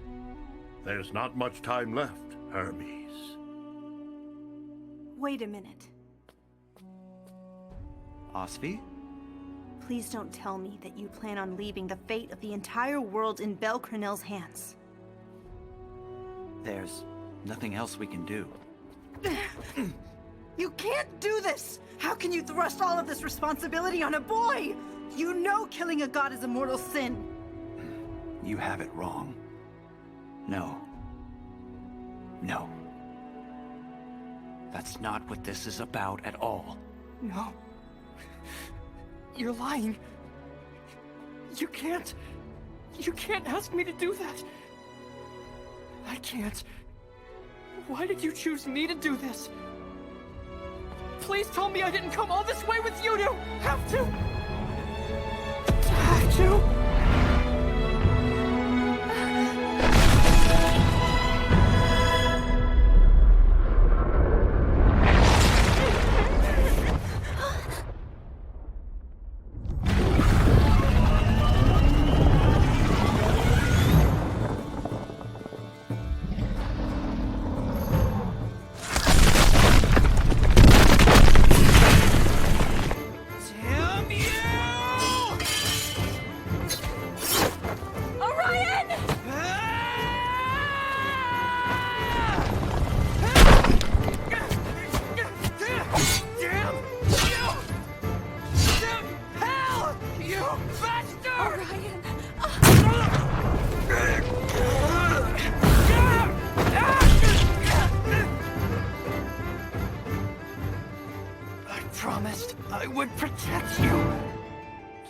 There's not much time left, Hermes. Wait a minute. Osvi? Please don't tell me that you plan on leaving the fate of the entire world in Belcrenel's hands. There's nothing else we can do. You can't do this! How can you thrust all of this responsibility on a boy? You know killing a god is a mortal sin. You have it wrong. No. No. That's not what this is about at all. No. You're lying. You can't ask me to do that. I can't. Why did you choose me to do this? Please tell me I didn't come all this way with you to have to. Have to?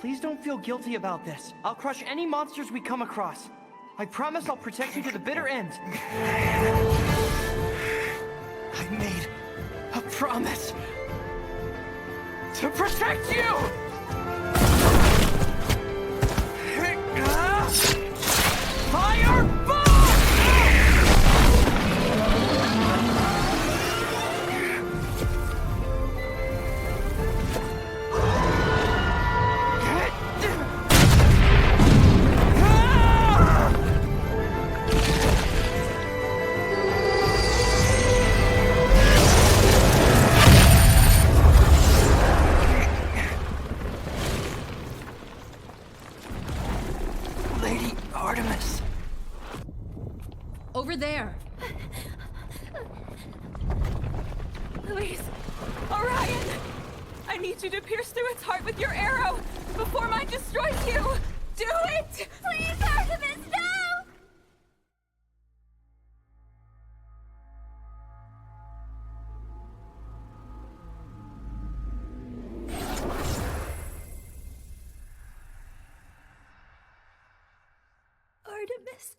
Please don't feel guilty about this. I'll crush any monsters we come across. I promise I'll protect you to the bitter end. I made a promise to protect you! Fireball! Over there! Please! Orion! I need you to pierce through its heart with your arrow before mine destroys you! Do it! Please, Artemis, no! Artemis.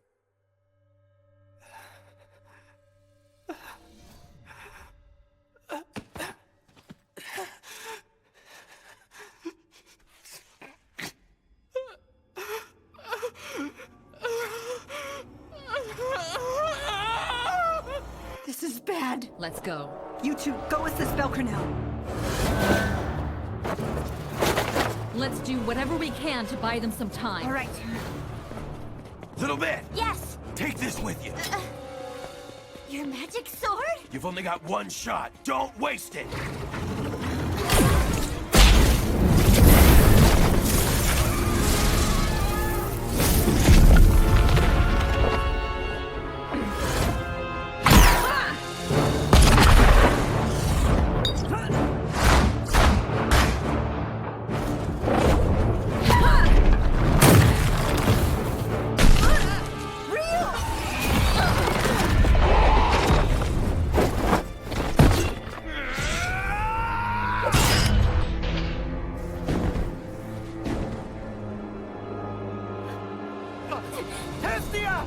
This is bad. Let's go. You two, go assist Belcornell. Let's do whatever we can to buy them some time. All right. Little bit! Yes! Take this with you. Your magic sword? You've only got one shot. Don't waste it! Hestia!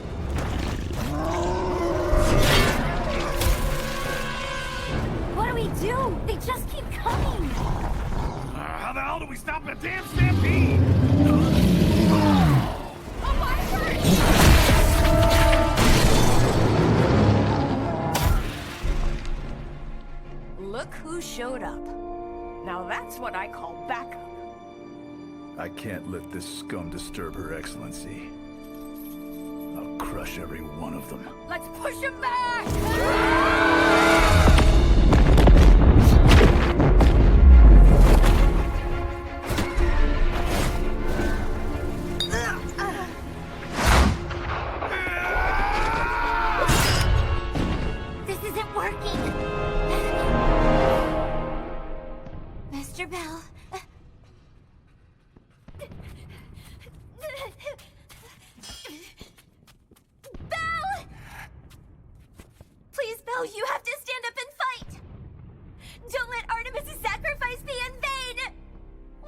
What do we do? They just keep coming! How the hell do we stop a damn stampede? Look who showed up. Now that's what I call backup. I can't let this scum disturb Her Excellency. I'll crush every one of them. Let's push him back! This isn't working. Belle. Belle! Please, Belle, you have to stand up and fight! Don't let Artemis' sacrifice be in vain!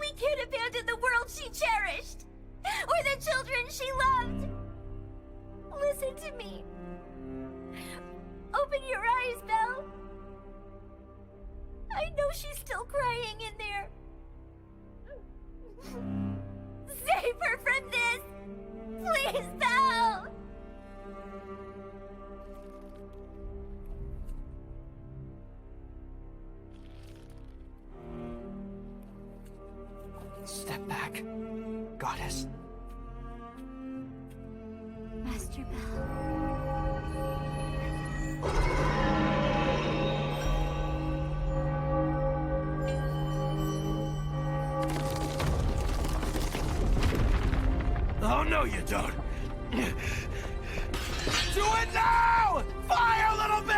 We can't abandon the world she cherished! Or the children she loved! Listen to me. Open your eyes, Belle. I know she's still crying in there. Save her from this! Please, Belle! Step back, goddess. Master Belle. Oh, no, you don't. Do it now! Fire a little bit!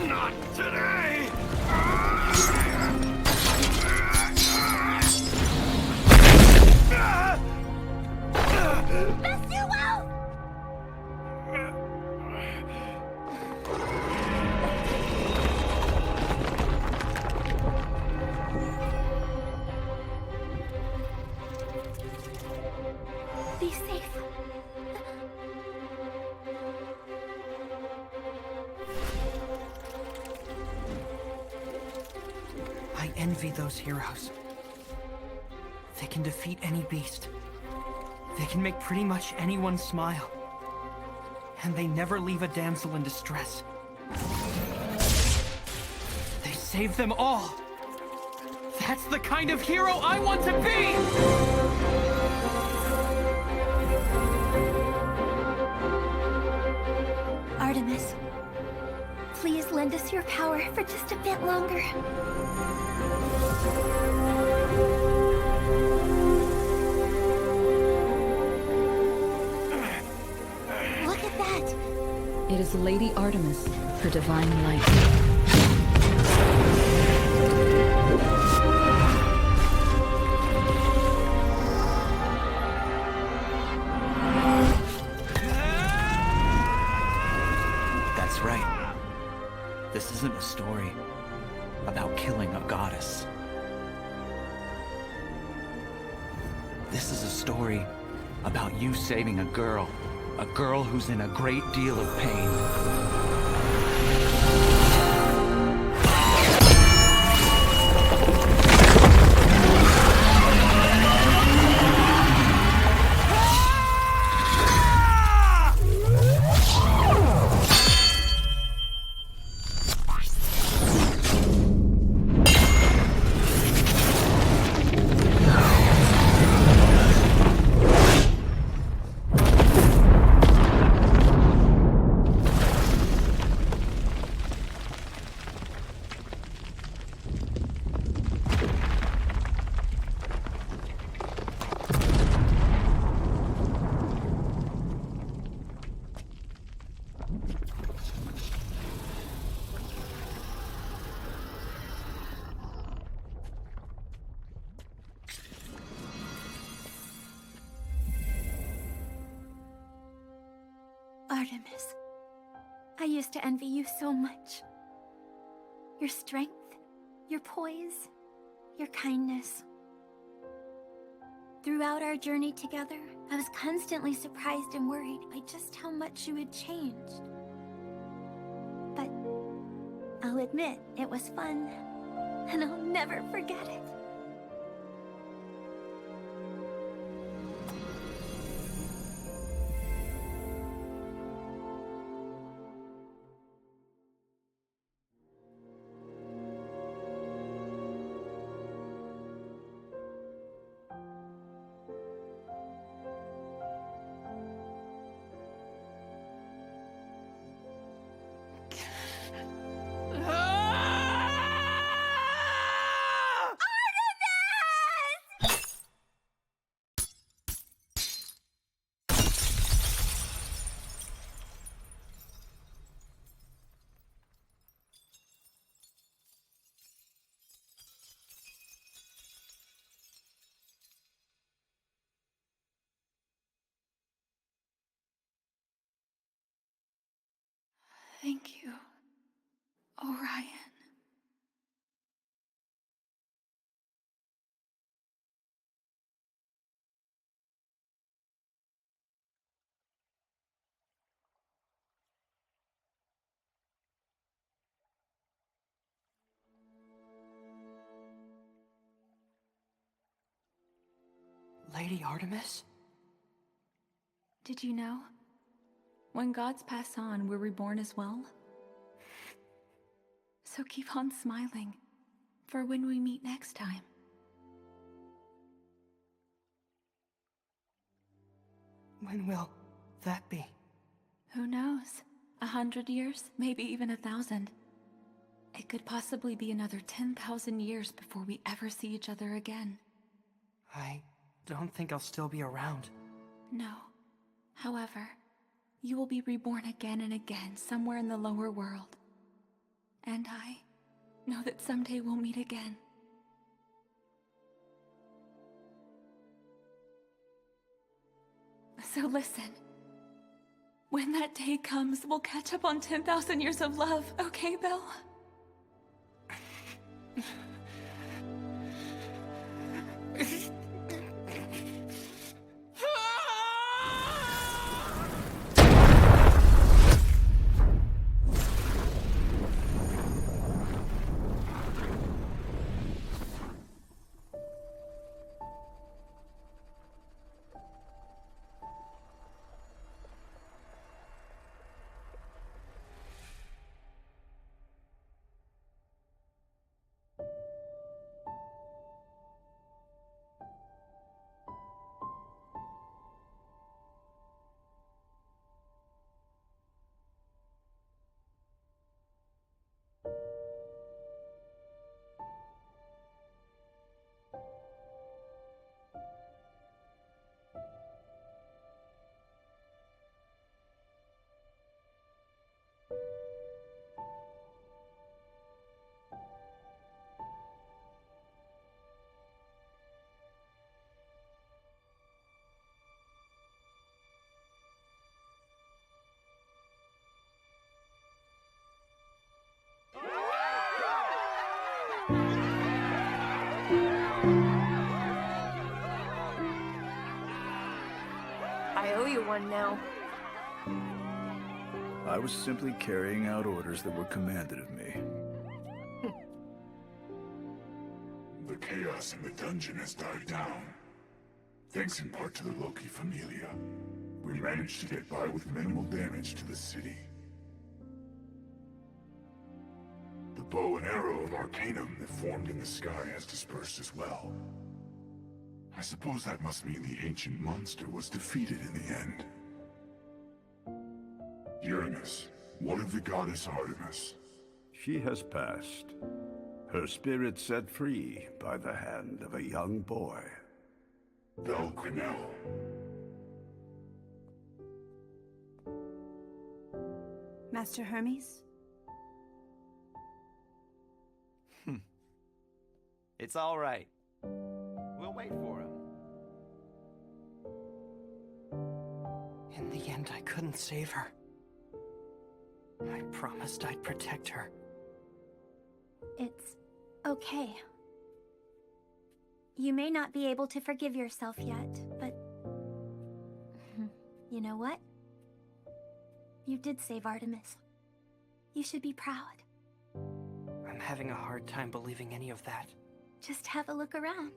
Not today! Best you will! Be safe. I envy those heroes. They can defeat any beast. They can make pretty much anyone smile. And they never leave a damsel in distress. They save them all! That's the kind of hero I want to be! Artemis, please lend us your power for just a bit longer. Look at that! It is Lady Artemis, her divine light. That's right. This isn't a story about killing a goddess. This is a story about you saving a girl who's in a great deal of pain. Artemis, I used to envy you so much. Your strength, your poise, your kindness. Throughout our journey together, I was constantly surprised and worried by just how much you had changed. But I'll admit, it was fun, and I'll never forget it. Orion. Lady Artemis? Did you know? When gods pass on, we're reborn as well. So keep on smiling for when we meet next time. When will that be? Who knows? 100 years? Maybe even 1,000. It could possibly be another 10,000 years before we ever see each other again. I don't think I'll still be around. No. However, you will be reborn again and again somewhere in the lower world. And I know that someday we'll meet again. So listen. When that day comes, we'll catch up on 10,000 years of love, okay, Belle? I owe you one now. I was simply carrying out orders that were commanded of me. The chaos in the dungeon has died down. Thanks in part to the Loki Familia, we managed to get by with minimal damage to the city. The bow and arrow of Arcanum that formed in the sky has dispersed as well. I suppose that must mean the ancient monster was defeated in the end. Uranus, what of the goddess Artemis? She has passed. Her spirit set free by the hand of a young boy. Belle Quinnell. Master Hermes? It's all right. We'll wait for him. In the end, I couldn't save her. I promised I'd protect her. It's okay. You may not be able to forgive yourself yet, but you know what? You did save Artemis. You should be proud. I'm having a hard time believing any of that. Just have a look around.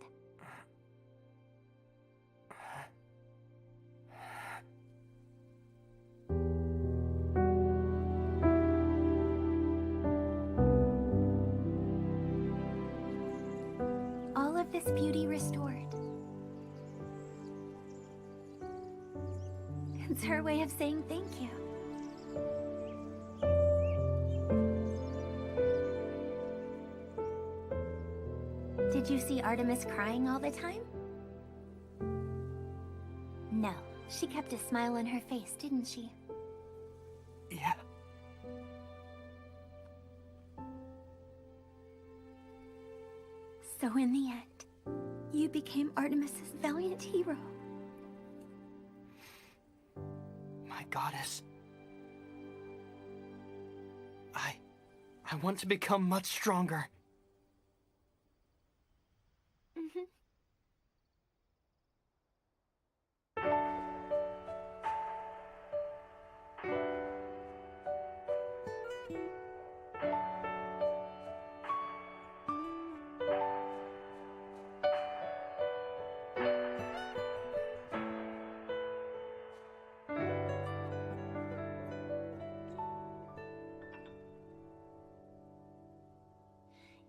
All of this beauty restored. It's her way of saying thank you. Did you see Artemis crying all the time? No, she kept a smile on her face, didn't she? Yeah. So in the end, you became Artemis's valiant hero. My goddess. I want to become much stronger.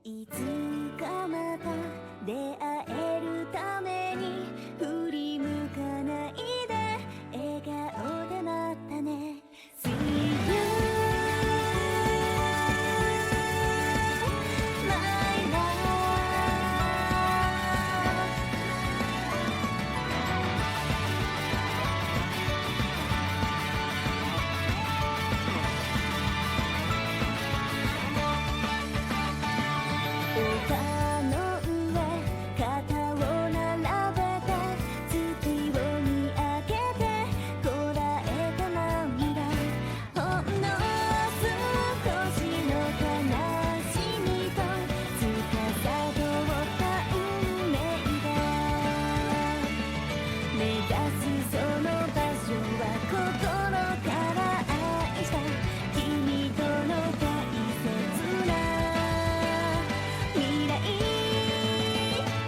いつかまた出会えるために振り向かないで笑顔で待ったね See you my love 丘の上肩を並べて月を見上げてこらえた涙ほんの少しの悲しみと司った運命が目指すその場所は心から愛した君との大切な未来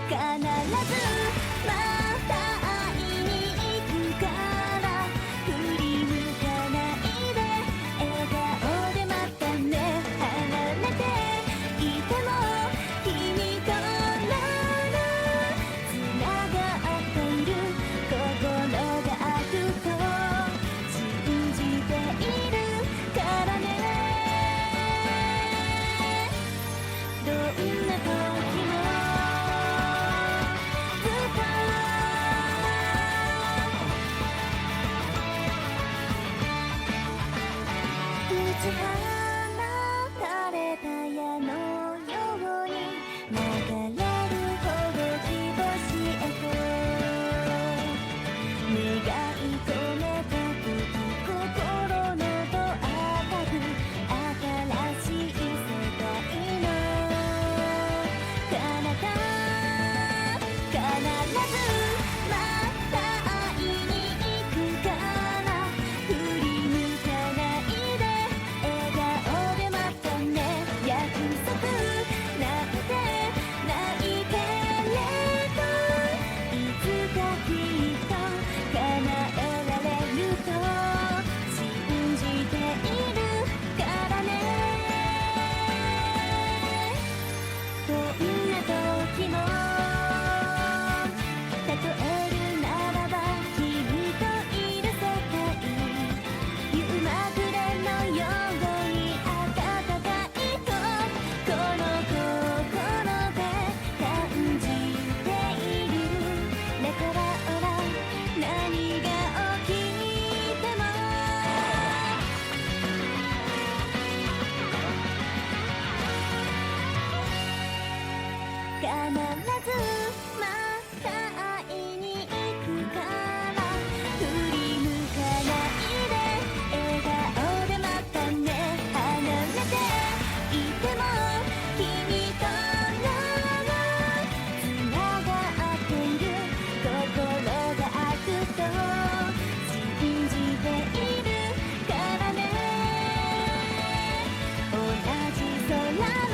必ずまた会いに行くから振り向かないで笑顔で待ったね離れていても君とならつながっている心があると信じているからねどんな時もずっと打ち放たれた矢のように流れるほど日星へと願い込めた時心のドアがく新しい世界の彼方必ずまた会いに行くから振り向かないで笑顔で待ったね約束なんてないけれどいつかきっと叶えられると信じているからねどんな時も例えるならば君といる世界夕まぐれのように暖かいとこの心で感じているだからほら何が起きても必ずまた会いに行くから振り向かないで笑顔で待ったね離れていても君とならつながっている心があると信じているからね同じ空の